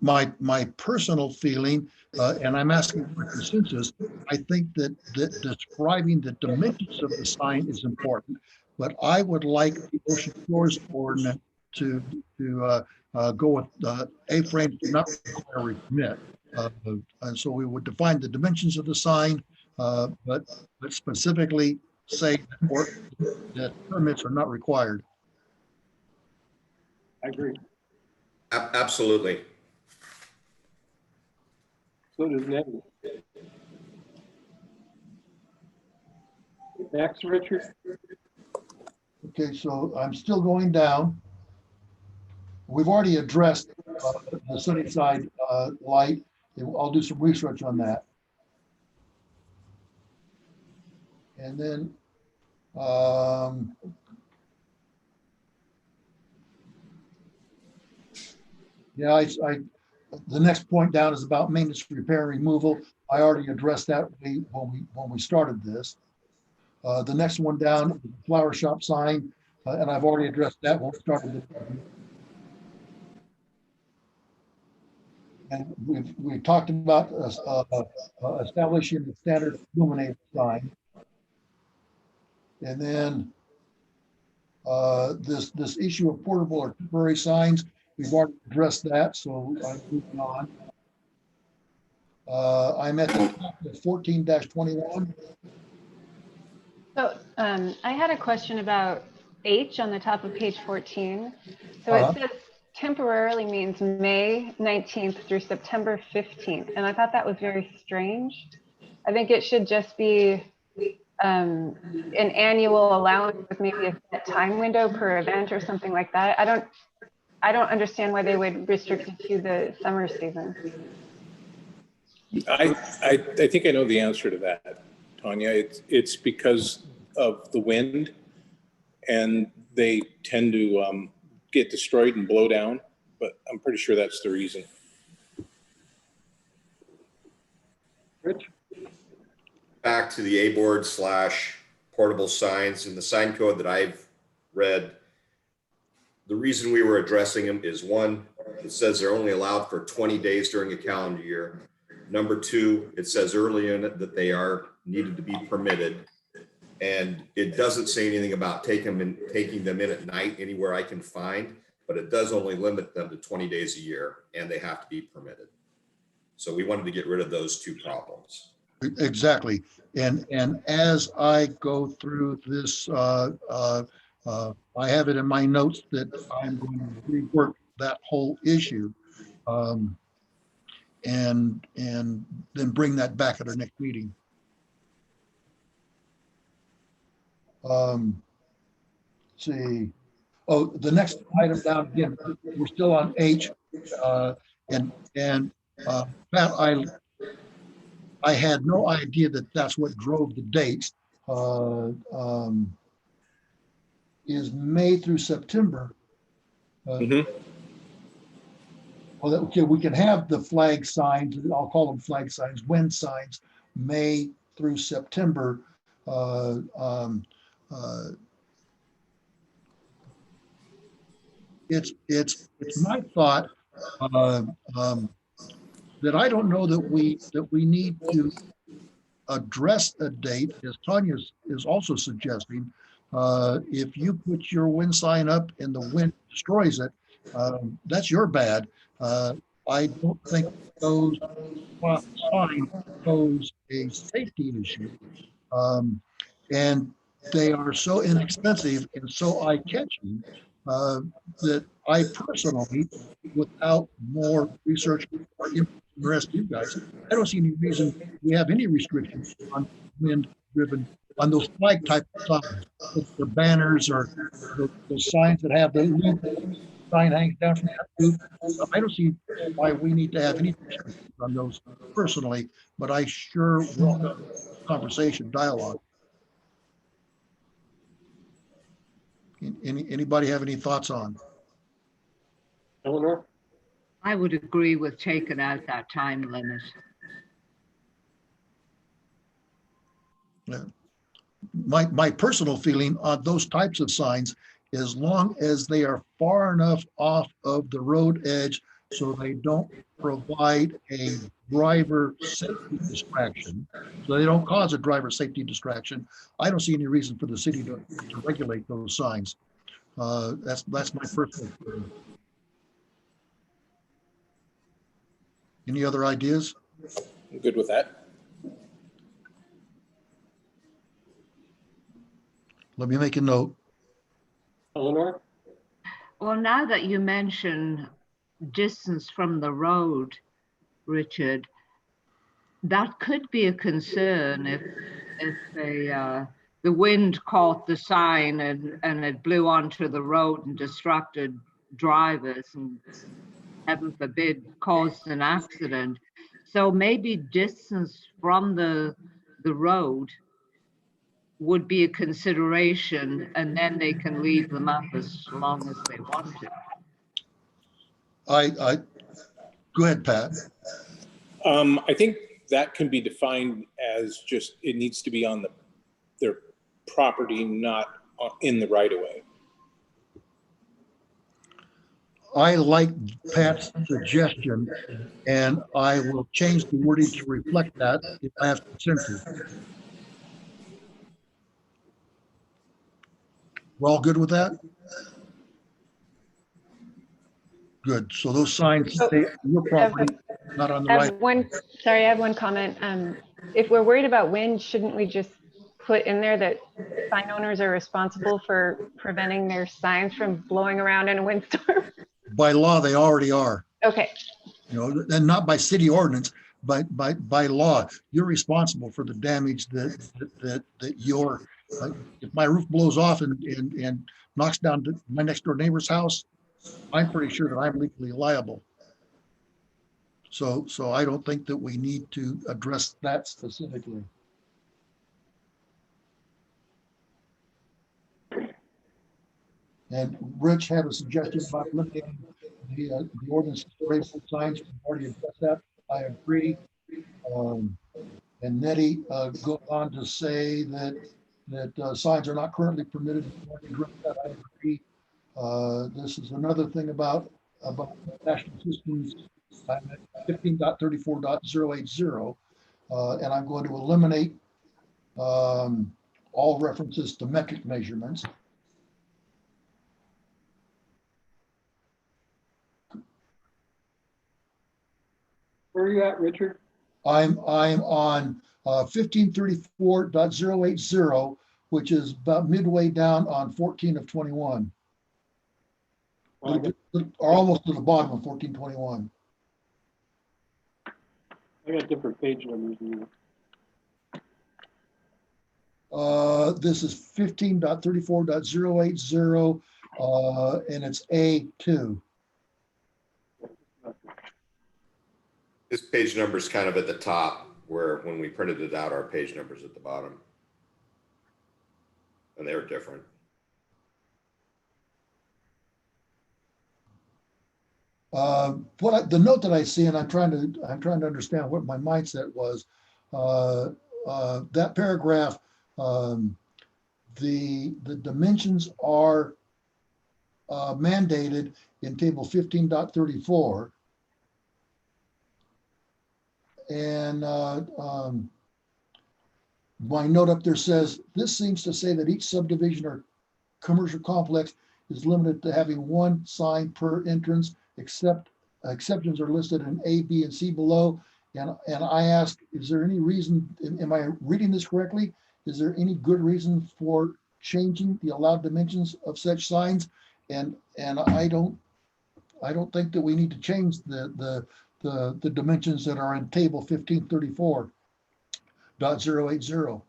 My personal feeling, and I'm asking for consensus, I think that describing the dimensions of the sign is important, but I would like the Ocean Shores ordinance to go with A-frame do not require a permit. And so we would define the dimensions of the sign, but specifically say that permits are not required. I agree. Absolutely. So does Ned. Next, Richard. Okay, so I'm still going down. We've already addressed the Sunnyside light. I'll do some research on that. And then yeah, the next point down is about maintenance, repair, and removal. I already addressed that when we started this. The next one down is the flower shop sign, and I've already addressed that when we started this. And we've talked about establishing the standard illuminated sign. And then this issue of portable or temporary signs, we've already addressed that, so I'm moving on. I'm at the top of 14-21. So I had a question about H on the top of page 14. So it says temporarily means May 19th through September 15th. And I thought that was very strange. I think it should just be an annual allowance with maybe a set time window per event or something like that. I don't understand why they would restrict it to the summer season. I think I know the answer to that, Tanya. It's because of the wind, and they tend to get destroyed and blow down, but I'm pretty sure that's the reason. Rich? Back to the A-board / portable signs in the sign code that I've read. The reason we were addressing them is one, it says they're only allowed for 20 days during a calendar year. Number two, it says early in it that they are needed to be permitted. And it doesn't say anything about taking them in at night anywhere I can find, but it does only limit them to 20 days a year, and they have to be permitted. So we wanted to get rid of those two problems. Exactly. And as I go through this, I have it in my notes that I'm going to rework that whole issue, and then bring that back at our next meeting. Let's see. Oh, the next item down again, we're still on H. And Pat, I had no idea that that's what drove the dates. Is May through September. Mhm. Well, okay, we can have the flag signs, I'll call them flag signs, wind signs, May through September. It's my thought that I don't know that we need to address a date, as Tanya is also suggesting. If you put your wind sign up and the wind destroys it, that's your bad. I don't think those signs pose a safety issue. And they are so inexpensive and so eye-catching that I personally, without more research or input from the rest of you guys, I don't see any reason we have any restrictions on wind-driven, on those flag type of signs, the banners or the signs that have the loop, sign hangs down from that loop. I don't see why we need to have any restrictions on those personally, but I sure welcome conversation, dialogue. Anybody have any thoughts on? Eleanor? I would agree with taking out that time limit. Yeah. My personal feeling on those types of signs, as long as they are far enough off of the road edge so they don't provide a driver safety distraction, so they don't cause a driver safety distraction, I don't see any reason for the city to regulate those signs. That's my personal feeling. Any other ideas? I'm good with that. Let me make a note. Eleanor? Well, now that you mention distance from the road, Richard, that could be a concern if the wind caught the sign and it blew onto the road and distracted drivers and, heaven forbid, caused an accident. So maybe distance from the road would be a consideration, and then they can leave them up as long as they want to. I go ahead, Pat. I think that can be defined as just, it needs to be on their property, not in the right of way. I like Pat's suggestion, and I will change the wording to reflect that if I have consensus. We're all good with that? Good. So those signs stay on your property, not on the I right. have one comment. If we're worried about wind, shouldn't we just put in there that sign owners are responsible for preventing their signs from blowing around in a windstorm? By law, they already are. Okay. You know, and not by city ordinance, but by law. You're responsible for the damage that your, if my roof blows off and knocks down my next door neighbor's house, I'm pretty sure that I'm legally liable. So I don't think that we need to address that specifically. And Rich had a suggestion about eliminating the ordinance spray signs. We've already addressed that. I agree. And Nettie goes on to say that signs are not currently permitted. I agree. This is another thing about national systems. I'm at 15.34.080, and I'm going to eliminate all references to metric measurements. Where are you at, Richard? I'm on 1534.080, which is about midway down on 14 of 21. Or almost to the bottom of 1421. I got different page numbers than you. This is 15.34.080. and it's A2. This page number is kind of at the top where when we printed it out, our page number's at the bottom. And they're different. The note that I see, and I'm trying to understand what my mindset was. That paragraph, the dimensions are mandated in table 15.34. And my note up there says, this seems to say that each subdivision or commercial complex is limited to having one sign per entrance, except exceptions are listed in A, B, and C below. And I ask, is there any reason, am I reading this correctly? Is there any good reason for changing the allowed dimensions of such signs? And I don't think that we need to change the dimensions that are in table 1534.080.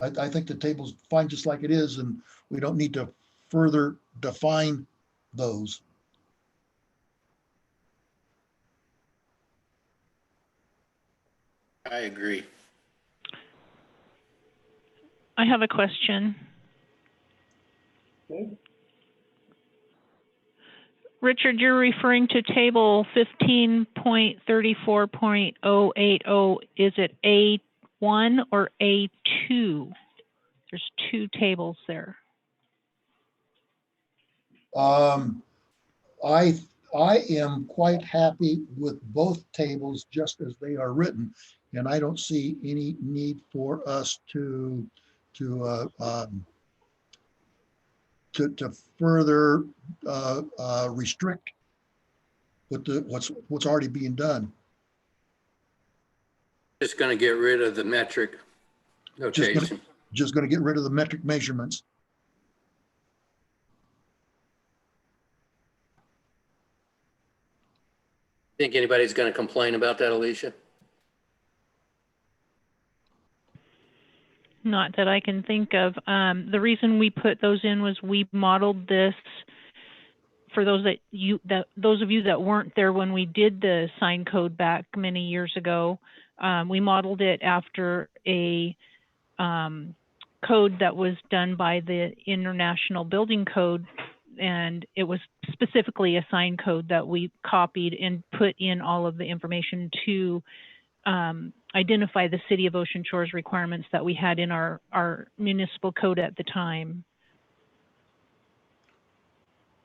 I think the table's fine just like it is, and we don't need to further define those. I agree. I have a question. Okay. Richard, you're referring to table 15.34.080. Is it A1 or A2? There's two tables there. I am quite happy with both tables just as they are written, and I don't see any need for us to further restrict what's already being done. Just going to get rid of the metric notation. Just going to get rid of the metric measurements. Think anybody's going to complain about that, Alicia? Not that I can think of. The reason we put those in was we modeled this for those of you that weren't there when we did the sign code back many years ago. We modeled it after a code that was done by the International Building Code, and it was specifically a sign code that we copied and put in all of the information to identify the City of Ocean Shores requirements that we had in our municipal code at the time.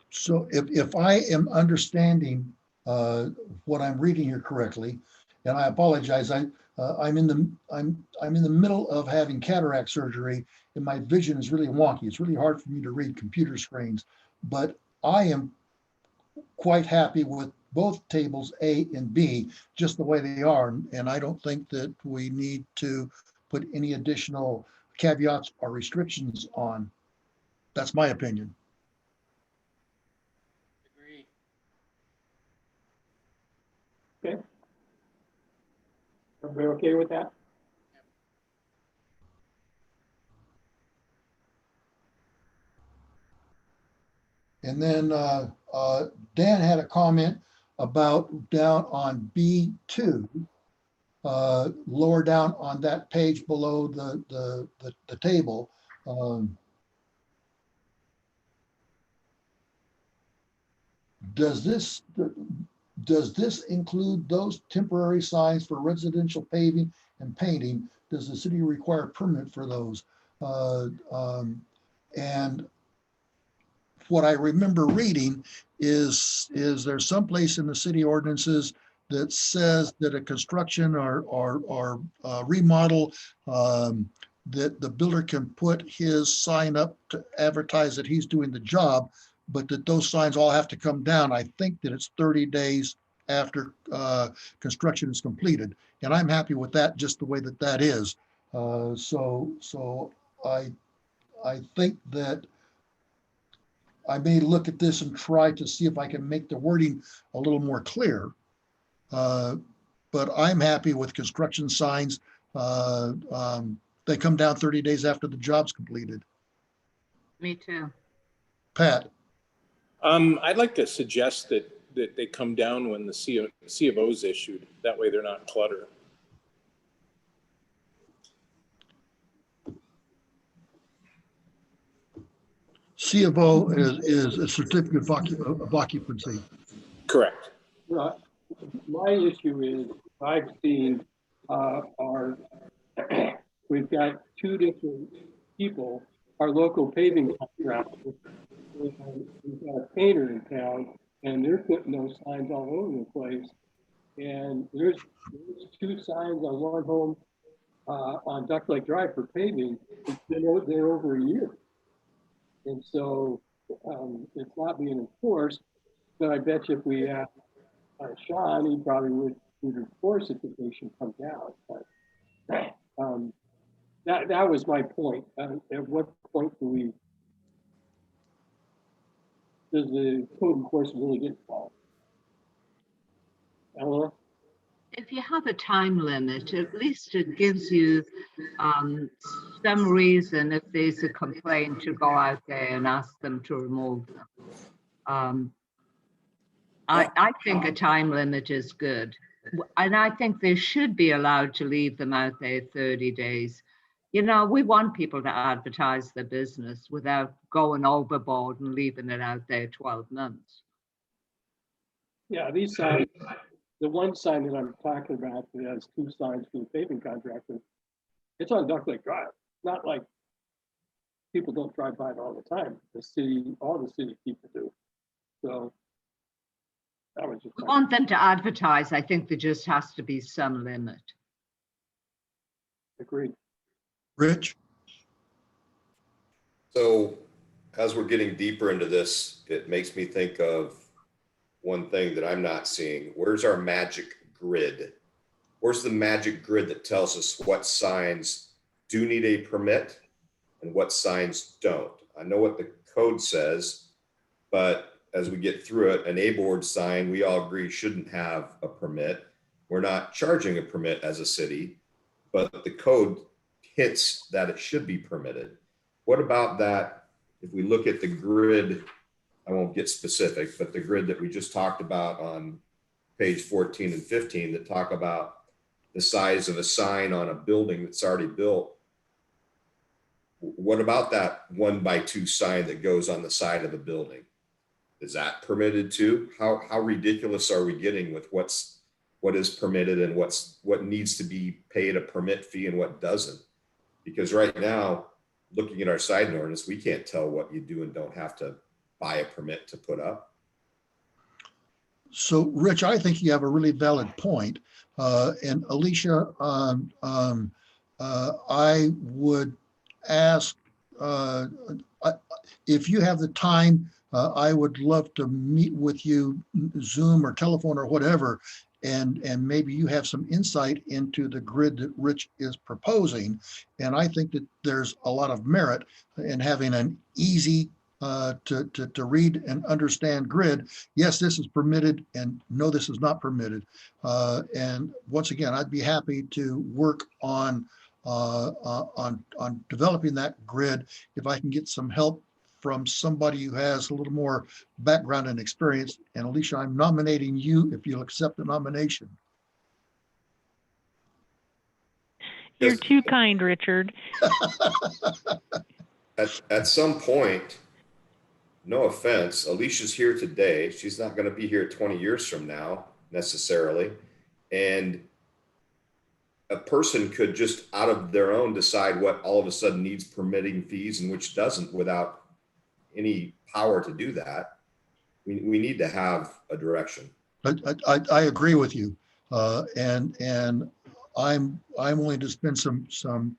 So if I am understanding what I'm reading here correctly, and I apologize, I'm in the middle of having cataract surgery, and my vision is really wonky. It's really hard for me to read computer screens, but I am quite happy with both tables A and B just the way they are, and I don't think that we need to put any additional caveats or restrictions on. That's my opinion. Agree. Okay. Everybody okay with that? And then Dan had a comment about down on B2, lower down on that page below the table. Does this include those temporary signs for residential paving and painting? Does the city require a permit for those? And what I remember reading is there's some place in the city ordinances that says that a construction or remodel, that the builder can put his sign up to advertise that he's doing the job, but that those signs all have to come down. I think that it's 30 days after construction is completed. And I'm happy with that, just the way that is. So I think that I may look at this and try to see if I can make the wording a little more clear. But I'm happy with construction signs. They come down 30 days after the job's completed. Me too. Pat? I'd like to suggest that they come down when the C of O is issued. That way they're not clutter. C of O is a certificate of occupancy. Correct. Well, my issue is I've seen we've got two different people, our local paving contractor. We've got a painter in town, and they're putting those signs all over the place. And there's two signs on one home on Duck Lake Drive for paving. It's been out there over a year. And so it's not being enforced, but I bet you if we asked Sean, he probably would enforce it if they should come down. But that was my point. At what point does the code enforcement really get involved? Eleanor? If you have a time limit, at least it gives you some reason if there's a complaint to go out there and ask them to remove them. I think a time limit is good. And I think they should be allowed to leave them out there 30 days. You know, we want people to advertise their business without going overboard and leaving it out there 12 months. Yeah, these signs, the one sign that I'm talking about that has two signs for the paving contractor, it's on Duck Lake Drive. Not like people don't drive by it all the time. All the city people do. So that was just. We want them to advertise. I think there just has to be some limit. Agreed. Rich? So as we're getting deeper into this, it makes me think of one thing that I'm not seeing. Where's our magic grid? Where's the magic grid that tells us what signs do need a permit and what signs don't? I know what the code says, but as we get through it, an A-board sign, we all agree shouldn't have a permit. We're not charging a permit as a city, but the code hits that it should be permitted. What about that? If we look at the grid, I won't get specific, but the grid that we just talked about on page 14 and 15 that talk about the size of a sign on a building that's already built. What about that 1x2 sign that goes on the side of the building? Is that permitted too? How ridiculous are we getting with what is permitted and what needs to be paid a permit fee and what doesn't? Because right now, looking at our sign ordinance, we can't tell what you do and don't have to buy a permit to put up. So, Rich, I think you have a really valid point. And Alicia, I would ask if you have the time, I would love to meet with you, Zoom or telephone or whatever, and maybe you have some insight into the grid that Rich is proposing. And I think that there's a lot of merit in having an easy to read and understand grid. Yes, this is permitted, and no, this is not permitted. And once again, I'd be happy to work on developing that grid if I can get some help from somebody who has a little more background and experience. And Alicia, I'm nominating you if you'll accept the nomination. You're too kind, Richard. At some point, no offense, Alicia's here today. She's not going to be here 20 years from now necessarily. And a person could just out of their own decide what all of a sudden needs permitting fees and which doesn't without any power to do that. We need to have a direction. I agree with you. And I'm willing to spend some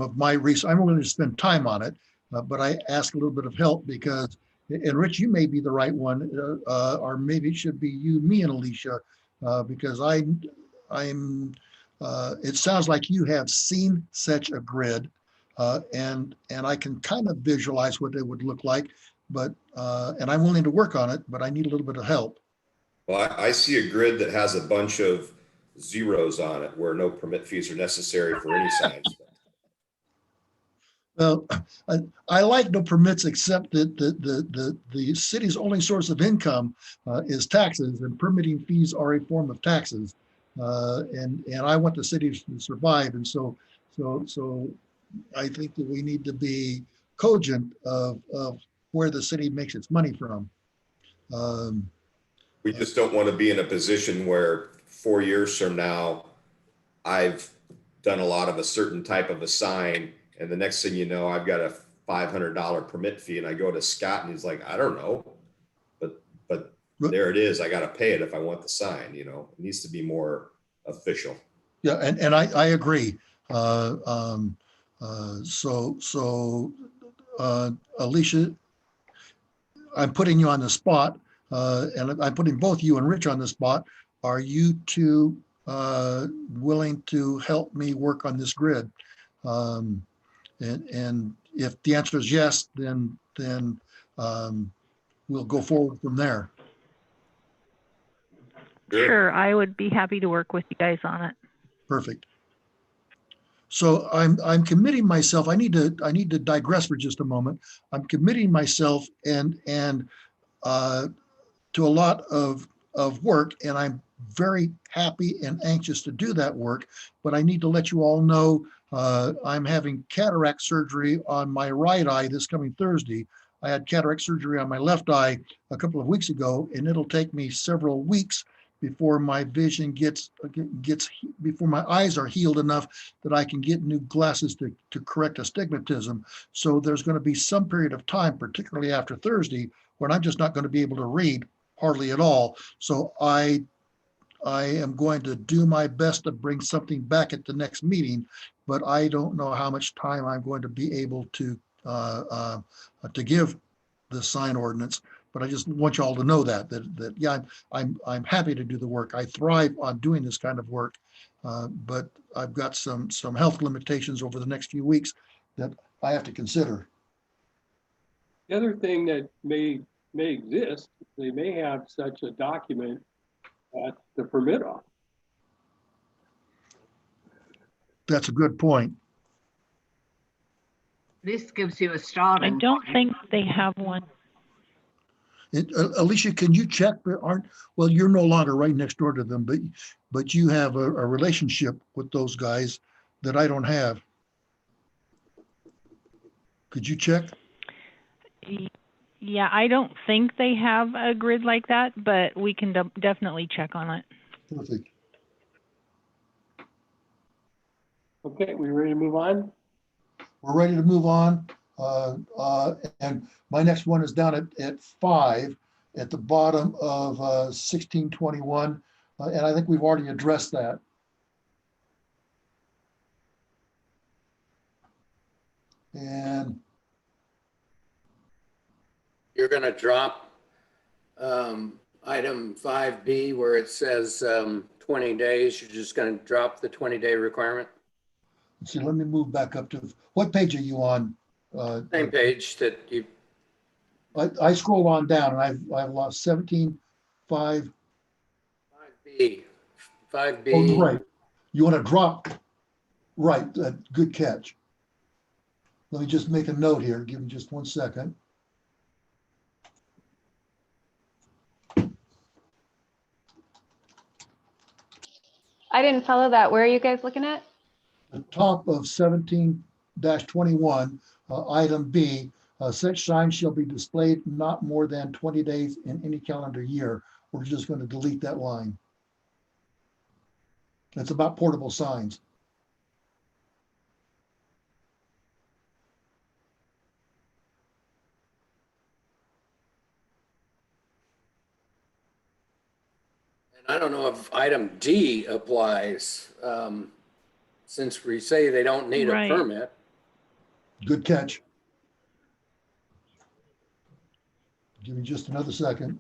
of my research. I'm willing to spend time on it, but I ask a little bit of help because, and Rich, you may be the right one, or maybe it should be you, me, and Alicia, because it sounds like you have seen such a grid, and I can kind of visualize what it would look like, but and I'm willing to work on it, but I need a little bit of help. Well, I see a grid that has a bunch of zeros on it where no permit fees are necessary for any signs. Well, I like no permits except that the city's only source of income is taxes, and permitting fees are a form of taxes. And I want the city to survive. And so I think that we need to be cogent of where the city makes its money from. We just don't want to be in a position where 4 years from now, I've done a lot of a certain type of a sign, and the next thing you know, I've got a $500 permit fee, and I go to Scott and he's like, I don't know, but there it is. I got to pay it if I want the sign, you know. It needs to be more official. Yeah, and I agree. Alicia, I'm putting you on the spot, and I'm putting both you and Rich on the spot. Are you two willing to help me work on this grid? And if the answer is yes, then we'll go forward from there. Sure, I would be happy to work with you guys on it. Perfect. So I'm committing myself. I need to digress for just a moment. I'm committing myself and to a lot of work, and I'm very happy and anxious to do that work. But I need to let you all know I'm having cataract surgery on my right eye this coming Thursday. I had cataract surgery on my left eye a couple of weeks ago, and it'll take me several weeks before my vision gets before my eyes are healed enough that I can get new glasses to correct astigmatism. So there's going to be some period of time, particularly after Thursday, when I'm just not going to be able to read hardly at all. So I am going to do my best to bring something back at the next meeting, but I don't know how much time I'm going to be able to give the sign ordinance. But I just want you all to know that yeah, I'm happy to do the work. I thrive on doing this kind of work, but I've got some health limitations over the next few weeks that I have to consider. The other thing that may exist, they may have such a document at the permit office. That's a good point. This gives you a start. I don't think they have one. Alicia, can you check? Well, you're no longer right next door to them, but you have a relationship with those guys that I don't have. Could you check? Yeah, I don't think they have a grid like that, but we can definitely check on it. Perfect. Okay, we ready to move on? We're ready to move on. And my next one is down at 5 at the bottom of 1621. And I think we've already addressed that. And You're going to drop item 5B where it says 20 days. You're just going to drop the 20-day requirement? let's see, let me move back up to, what page are you on? Same page that you. I scrolled on down and I've lost 17.5. 5B. 5B. Oh, right. You want to drop, right, good catch. Let me just make a note here. Give me just 1 second. I didn't follow that. Where are you guys looking at? The top of 17-21, item B, such signs shall be displayed not more than 20 days in any calendar year. We're just going to delete that line. It's about portable signs. And I don't know if item D applies, since we say they don't need Right. a permit. Good catch. Give me just another second.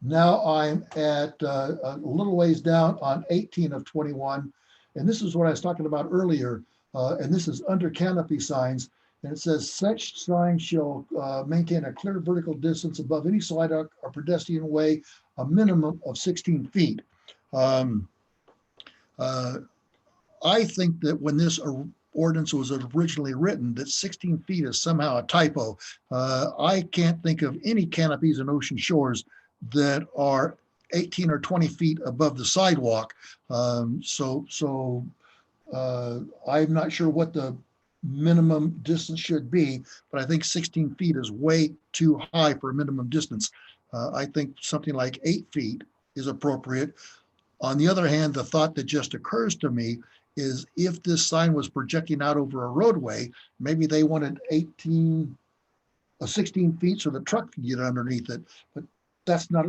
Now I'm at a little ways down on 18 of 21. And this is what I was talking about earlier. And this is under canopy signs. And it says such signs shall maintain a clear vertical distance above any sidewalk or pedestrian way a minimum of 16 feet. I think that when this ordinance was originally written, that 16 feet is somehow a typo. I can't think of any canopies in Ocean Shores that are 18 or 20 feet above the sidewalk. I'm not sure what the minimum distance should be, but I think 16 feet is way too high for a minimum distance. I think something like 8 feet is appropriate. On the other hand, the thought that just occurs to me is if this sign was projecting out over a roadway, maybe they wanted 16 feet so the truck could get underneath it. But that's not,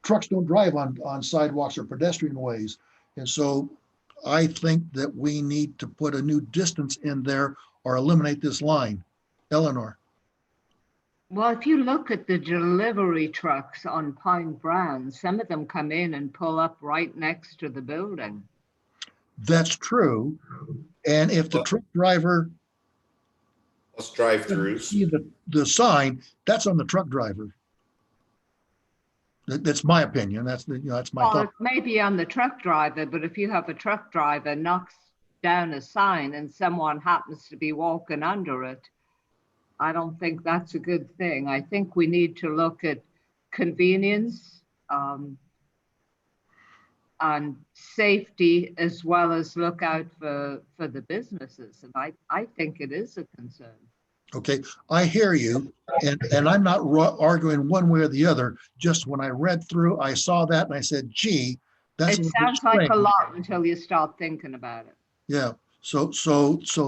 trucks don't drive on sidewalks or pedestrian ways. And so I think that we need to put a new distance in there or eliminate this line. Eleanor. Well, if you look at the delivery trucks on Pine Brown, some of them come in and pull up right next to the building. That's true. And if the truck driver Plus drive-throughs. see the sign, that's on the truck driver. That's my opinion. That's my Well, thought. it may be on the truck driver, but if you have a truck driver knocks down a sign and someone happens to be walking under it, I don't think that's a good thing. I think we need to look at convenience and safety, as well as look out for the businesses. And I think it is a concern. Okay, I hear you. And I'm not arguing one way or the other. Just when I read through, I saw that and I said, gee, that's. It sounds like a lot until you start thinking about it. Yeah. So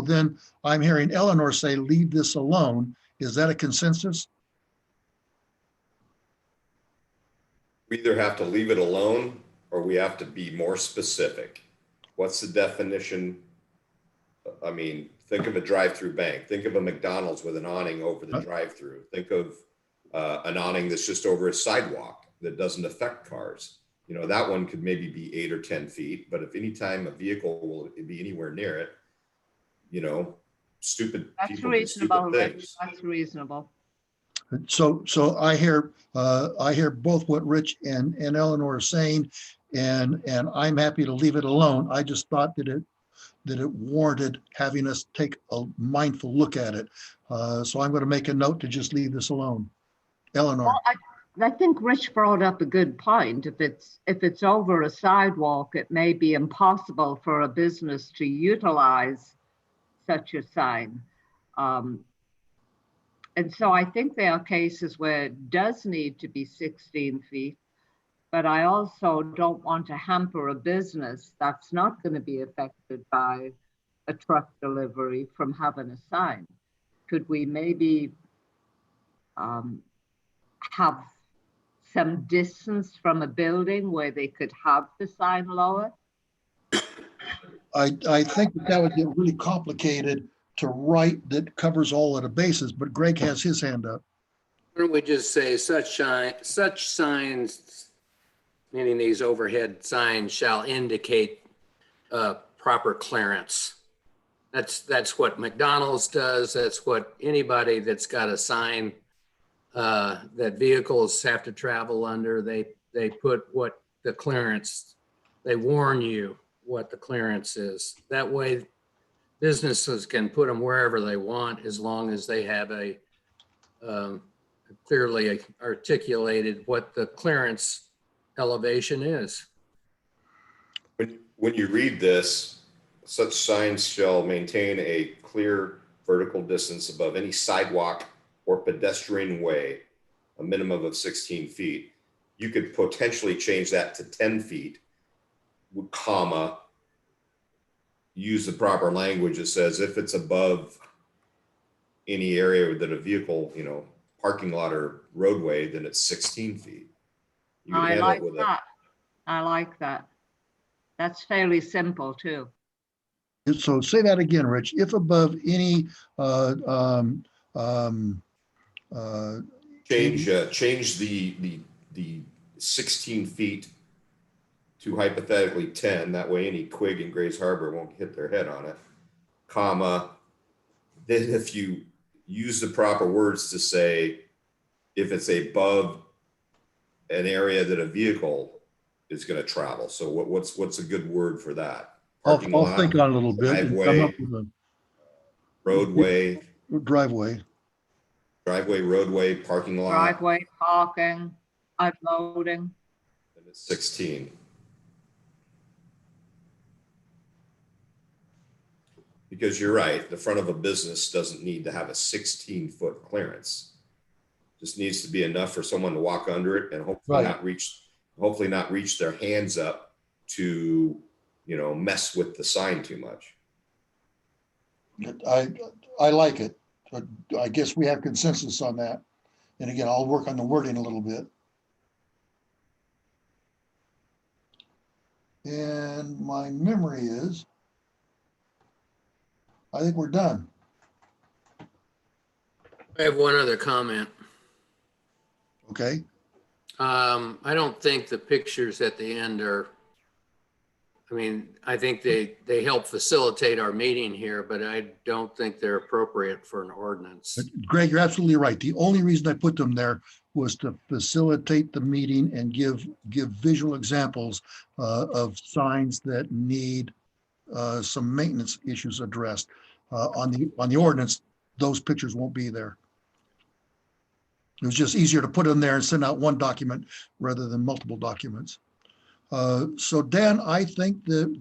then I'm hearing Eleanor say, leave this alone. Is that a consensus? We either have to leave it alone or we have to be more specific. What's the definition? I mean, think of a drive-through bank. Think of a McDonald's with an awning over the drive-through. Think of an awning that's just over a sidewalk that doesn't affect cars. You know, that one could maybe be 8 or 10 feet, but if any time a vehicle will be anywhere near it, you know, stupid people do stupid things. That's reasonable. So I hear both what Rich and Eleanor are saying, and I'm happy to leave it alone. I just thought that it warranted having us take a mindful look at it. So I'm going to make a note to just leave this alone. Eleanor. Well, I think Rich brought up a good point. If it's over a sidewalk, it may be impossible for a business to utilize such a sign. And so I think there are cases where it does need to be 16 feet, but I also don't want to hamper a business that's not going to be affected by a truck delivery from having a sign. Could we maybe have some distance from a building where they could have the sign lower? I think that would get really complicated to write that covers all of the bases, but Greg has his hand up. Why don't we just say such signs, meaning these overhead signs, shall indicate proper clearance. That's what McDonald's does. That's what anybody that's got a sign that vehicles have to travel under, they put what the clearance, they warn you what the clearance is. That way businesses can put them wherever they want as long as they have a clearly articulated what the clearance elevation is. When you read this, such signs shall maintain a clear vertical distance above any sidewalk or pedestrian way, a minimum of 16 feet. You could potentially change that to 10 feet, comma, use the proper language that says if it's above any area that a vehicle, you know, parking lot or roadway, then it's 16 feet. You can I handle like it with that. I like that. That's fairly simple too. So say that again, Rich. If above any change the 16 feet to hypothetically 10. That way any Quig in Grays Harbor won't hit their head on it, comma. Then if you use the proper words to say, if it's above an area that a vehicle is going to travel. So what's a good word for that? Parking I'll lot, think on it a little bit and come up driveway, with roadway, a driveway. roadway, parking lot. Driveway, parking, unloading. And it's 16. Because you're right, the front of a business doesn't need to have a 16-foot clearance. Just needs to be enough for someone to walk under it and hopefully not reach their hands up to, mess with the sign too much. I like it, but I guess we have consensus on that. And again, I'll work on the wording a little bit. And my memory is, I think we're done. I have one other comment. Okay. I don't think the pictures at the end I think they help facilitate our meeting here, but I don't think they're appropriate for an ordinance. Greg, you're absolutely right. The only reason I put them there was to facilitate the meeting and give visual examples of signs that need some maintenance issues addressed. On the ordinance, those pictures won't be there. It was just easier to put them there and send out one document rather than multiple documents. So Dan, I think that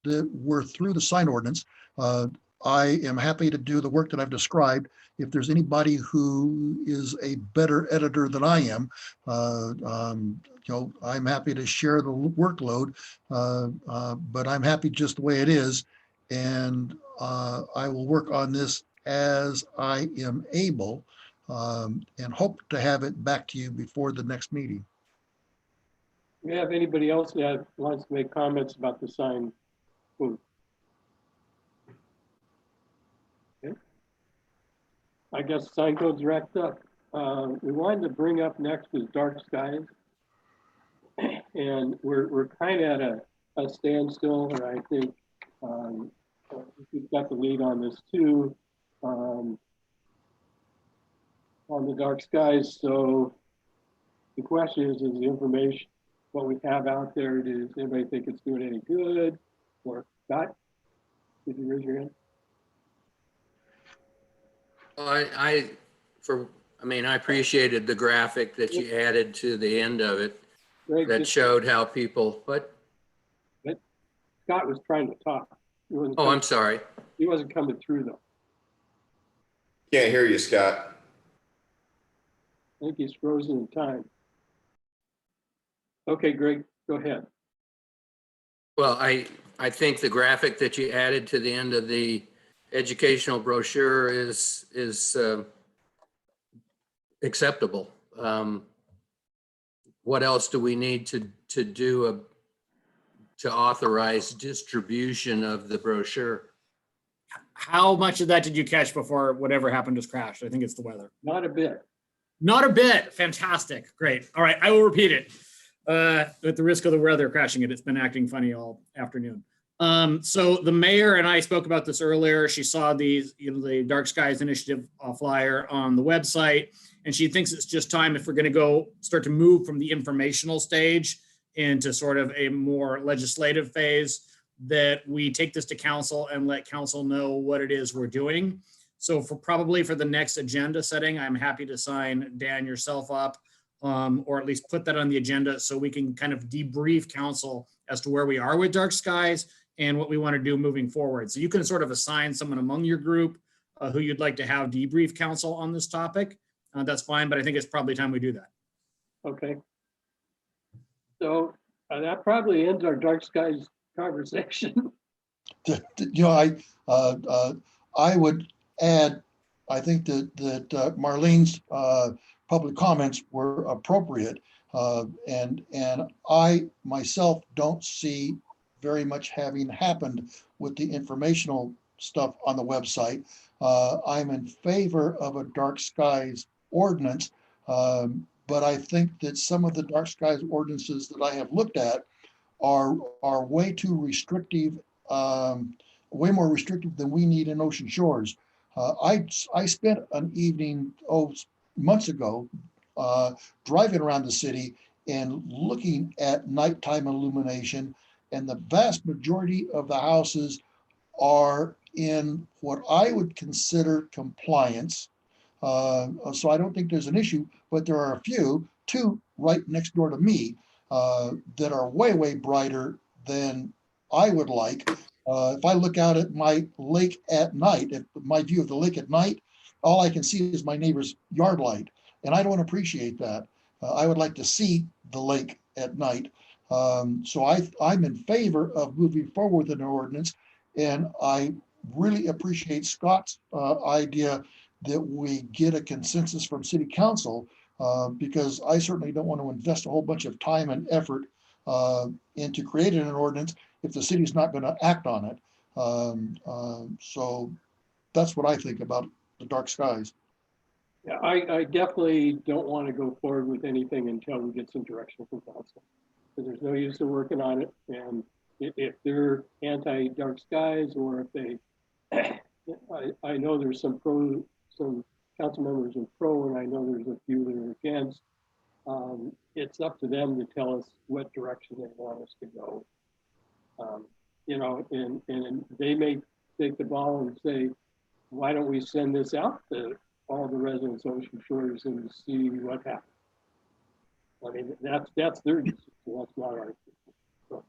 we're through the sign ordinance. I am happy to do the work that I've described. If there's anybody who is a better editor than I am, I'm happy to share the workload, but I'm happy just the way it is. And I will work on this as I am able, and hope to have it back to you before the next meeting. Do we have anybody else that wants to make comments about the sign? Okay. I guess sign code's wrapped up. We wanted to bring up next is dark skies. And we're kind of at a standstill, and I think we've got the lead on this too, on the dark skies. So the question is the information, what we have out there, does anybody think it's doing any good? Or Scott, did you raise your hand? I appreciated the graphic that you added to the end of it that showed how people, Scott was trying to talk. I'm sorry. He wasn't coming through though. Can't hear you, Scott. I think he's frozen in time. Okay, Greg, go ahead. Well, I think the graphic that you added to the end of the educational brochure is acceptable. What else do we need to do to authorize distribution of the brochure? How much of that did you catch before whatever happened just crashed? I think it's the weather. Not a bit. Not a bit. Fantastic. Great. All right. I will repeat it. At the risk of the weather crashing it, it's been acting funny all afternoon. So the mayor and I spoke about this earlier. She saw the Dark Skies Initiative flyer on the website, and she thinks it's just time, if we're going to start to move from the informational stage into sort of a more legislative phase, that we take this to council and let council know what it is we're doing. So probably for the next agenda setting, I'm happy to sign Dan yourself up, or at least put that on the agenda so we can kind of debrief council as to where we are with Dark Skies and what we want to do moving forward. So you can sort of assign someone among your group who you'd like to have debrief council on this topic. That's fine, but I think it's probably time we do that. Okay. So that probably ends our Dark Skies conversation. I would add, I think that Marlene's public comments were appropriate, and I myself don't see very much having happened with the informational stuff on the website. I'm in favor of a dark skies ordinance, but I think that some of the dark skies ordinances that I have looked at are way too restrictive way more restrictive than we need in Ocean Shores. I spent an evening, months ago, driving around the city and looking at nighttime illumination, and the vast majority of the houses are in what I would consider compliance. So I don't think there's an issue, but there are a few, two right next door to me, that are way, way brighter than I would like. If I look out at my lake at night, at my view of the lake at night, all I can see is my neighbor's yard light, and I don't appreciate that. I would like to see the lake at night. So I'm in favor of moving forward with an ordinance, and I really appreciate Scott's idea that we get a consensus from City Council, because I certainly don't want to invest a whole bunch of time and effort into creating an ordinance if the city's not going to act on it. So that's what I think about the dark skies. Yeah, I definitely don't want to go forward with anything until we get some direction from council. Because there's no use in working on it. And if they're anti-dark skies, or if they, I know there's some council members are pro, and I know there's a few that are against. It's up to them to tell us what direction they want us to go. You know, and they may take the ball and say, why don't we send this out to all the residents of Ocean Shores and see what happens? I mean, that's their decision. That's not our decision.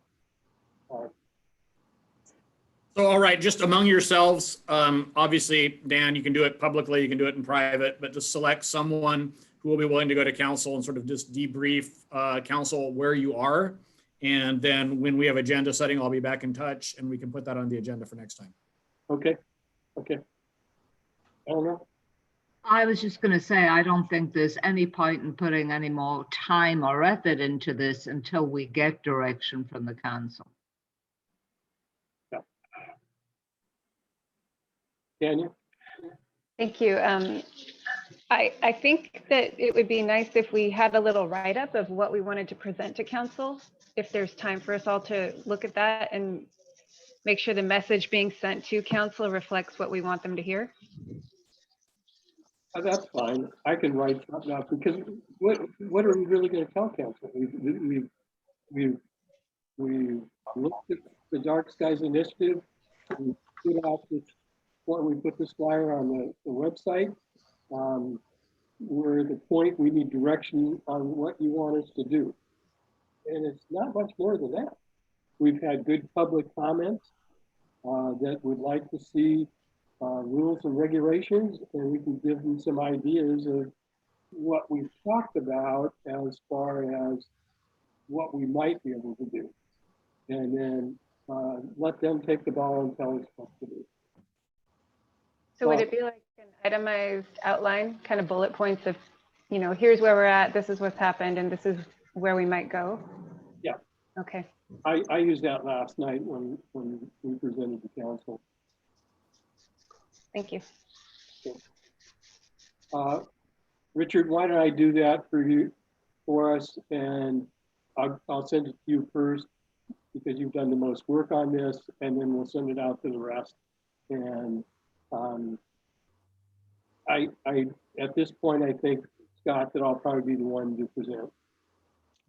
So, all right, just among yourselves, obviously, Dan, you can do it publicly, you can do it in private, but just select someone who will be willing to go to council and sort of just debrief council where you are. And then when we have agenda setting, I'll be back in touch and we can put that on the agenda for next time. Okay. Okay. I don't know. I was just going to say, I don't think there's any point in putting any more time or effort into this until we get direction from the council. Yeah. Tanya? Thank you. I think that it would be nice if we had a little write-up of what we wanted to present to council, if there's time for us all to look at that and make sure the message being sent to council reflects what we want them to hear. That's fine. I can write something up, because what are we really going to tell council? We've looked at the Dark Skies Initiative. We put out this, we put this flyer on the website. We're at the point we need direction on what you want us to do. And it's not much more than that. We've had good public comments that would like to see rules and regulations, and we can give them some ideas of what we've talked about as far as what we might be able to do. And then let them take the ball and tell us what to do. So would it be like an itemized outline, kind of bullet points of, you know, here's where we're at, this is what's happened, and this is where we might go? Yeah. Okay. I used that last night when we presented to council. Thank you. Richard, why don't I do that for us, and I'll send it to you first because you've done the most work on this, and then we'll send it out to the rest. And I at this point, I think, Scott, that I'll probably be the one to present.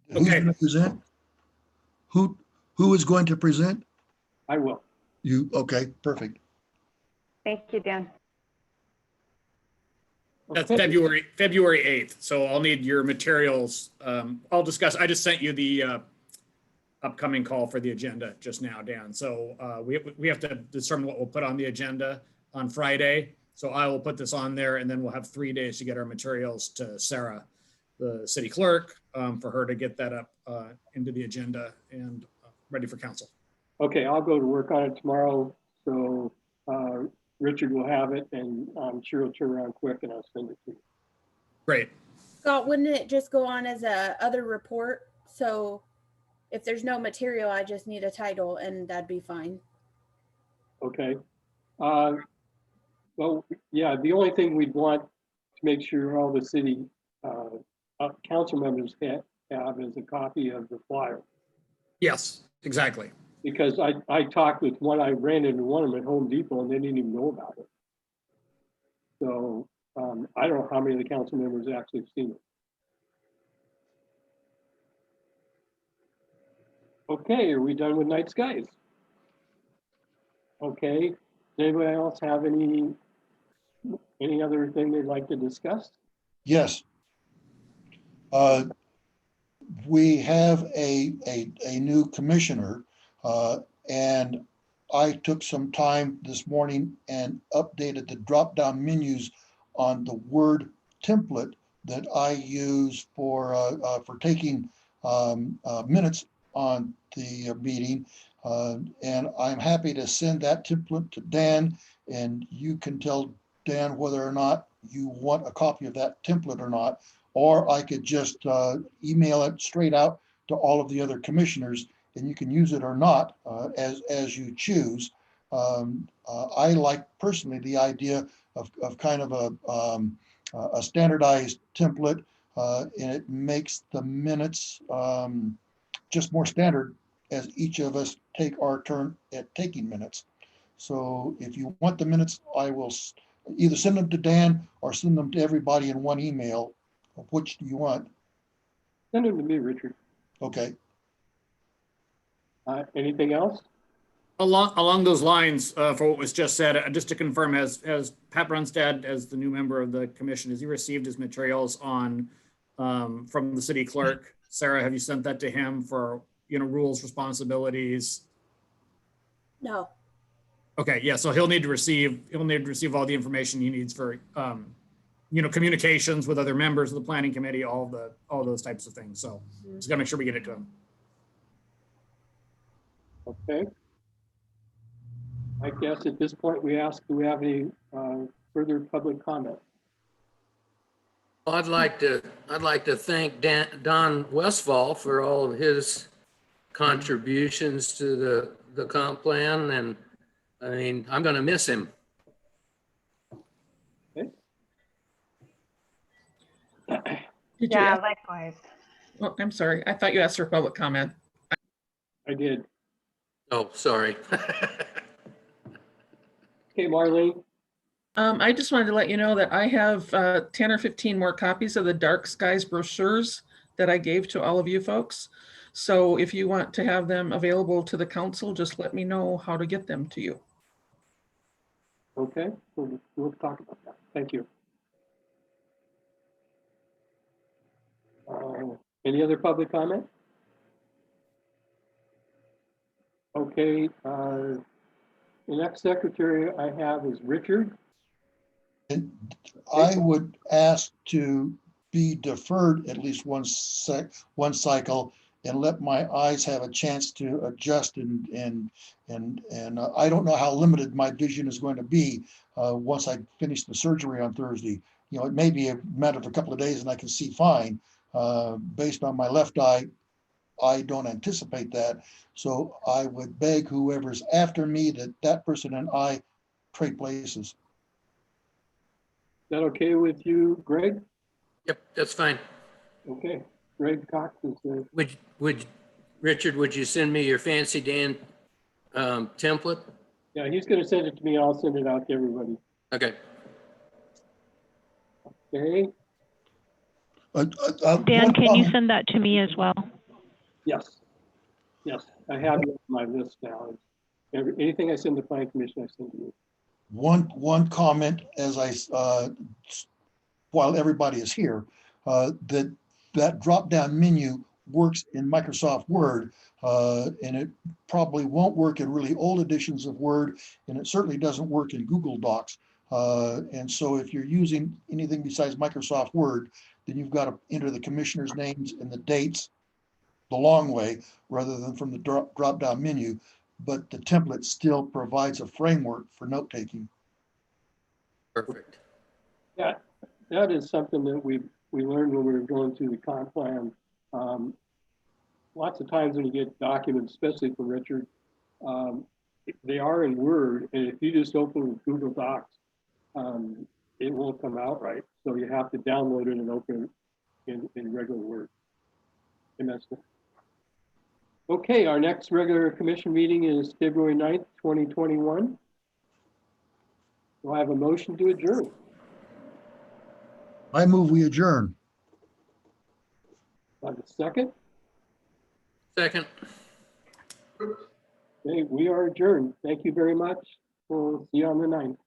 Who's going to present? Who is going to present? I will. You, okay, perfect. Thank you, Dan. That's February 8th. So I'll need your materials. I'll discuss. I just sent you the upcoming call for the agenda just now, Dan. So we have to determine what we'll put on the agenda on Friday. So I will put this on there, and then we'll have 3 days to get our materials to Sarah, the city clerk, for her to get that up into the agenda and ready for council. Okay, I'll go to work on it tomorrow. So Richard will have it, and I'm sure he'll turn around quick and I'll send it to you. Great. Scott, wouldn't it just go on as a other report? So if there's no material, I just need a title and that'd be fine. Okay. Well, yeah, the only thing we'd want to make sure all the city council members have is a copy of the flyer. Yes, exactly. Because I talked with one, I ran into one of them at Home Depot and they didn't even know about it. So I don't know how many of the council members actually have seen it. Okay, are we done with night skies? Okay, does anybody else have any other thing they'd like to discuss? Yes. We have a new commissioner, and I took some time this morning and updated the drop-down menus on the Word template that I use for taking minutes on the meeting. And I'm happy to send that template to Dan, and you can tell Dan whether or not you want a copy of that template or not. Or I could just email it straight out to all of the other commissioners, and you can use it or not as you choose. I like personally the idea of kind of a standardized template, and it makes the minutes just more standard as each of us take our turn at taking minutes. So if you want the minutes, I will either send them to Dan or send them to everybody in one email. Which do you want? Send them to me, Richard. Okay. Anything else? Along those lines, for what was just said, just to confirm, as Pat Brunstad, as the new member of the commission, has he received his materials on from the city clerk? Sarah, have you sent that to him for rules, responsibilities? No. Okay, yeah. So he'll need to receive all the information he needs for communications with other members of the planning committee, all those types of things. So just gotta make sure we get it to him. Okay. I guess at this point we ask, do we have any further public comment? Well, I'd like to thank Don Westfall for all of his contributions to the comp plan, and I mean, I'm going to miss him. Yeah, likewise. Oh, I'm sorry. I thought you asked for public comment. I did. Oh, sorry. Okay, Marlene. I just wanted to let you know that I have 10 or 15 more copies of the Dark Skies brochures that I gave to all of you folks. So if you want to have them available to the council, just let me know how to get them to you. Okay, we'll talk about that. Thank you. Any other public comment? Okay, the next secretary I have is Richard. And I would ask to be deferred at least one cycle and let my eyes have a chance to adjust and I don't know how limited my vision is going to be once I finish the surgery on Thursday. It may be a matter of a couple of days and I can see fine. Based on my left eye, I don't anticipate that. So I would beg whoever's after me that person and I trade places. Is that okay with you, Greg? Yep, that's fine. Okay, Greg Cox is there. Richard, would you send me your Fancy Dan template? Yeah, he's going to send it to me. I'll send it out to everybody. Okay. Okay. Dan, can you send that to me as well? Yes. Yes, I have it on my list now. Anything I send to the planning commission, I send to you. One comment as while everybody is here, that drop-down menu works in Microsoft Word, and it probably won't work in really old editions of Word, and it certainly doesn't work in Google Docs. And so if you're using anything besides Microsoft Word, then you've got to enter the commissioners' names and the dates the long way rather than from the drop-down menu. But the template still provides a framework for note-taking. Perfect. Yeah, that is something that we learned when we were going through the comp plan. Lots of times when you get documents, especially from Richard, they are in Word, and if you just open Google Docs, it won't come out right. So you have to download it and open it in regular Word. And that's Okay, our next regular commission meeting is February 9th, 2021. Do I have a motion to adjourn? I move we adjourn. Do I have a second? Second. Okay, we are adjourned. Thank you very much. We'll see you on the 9th.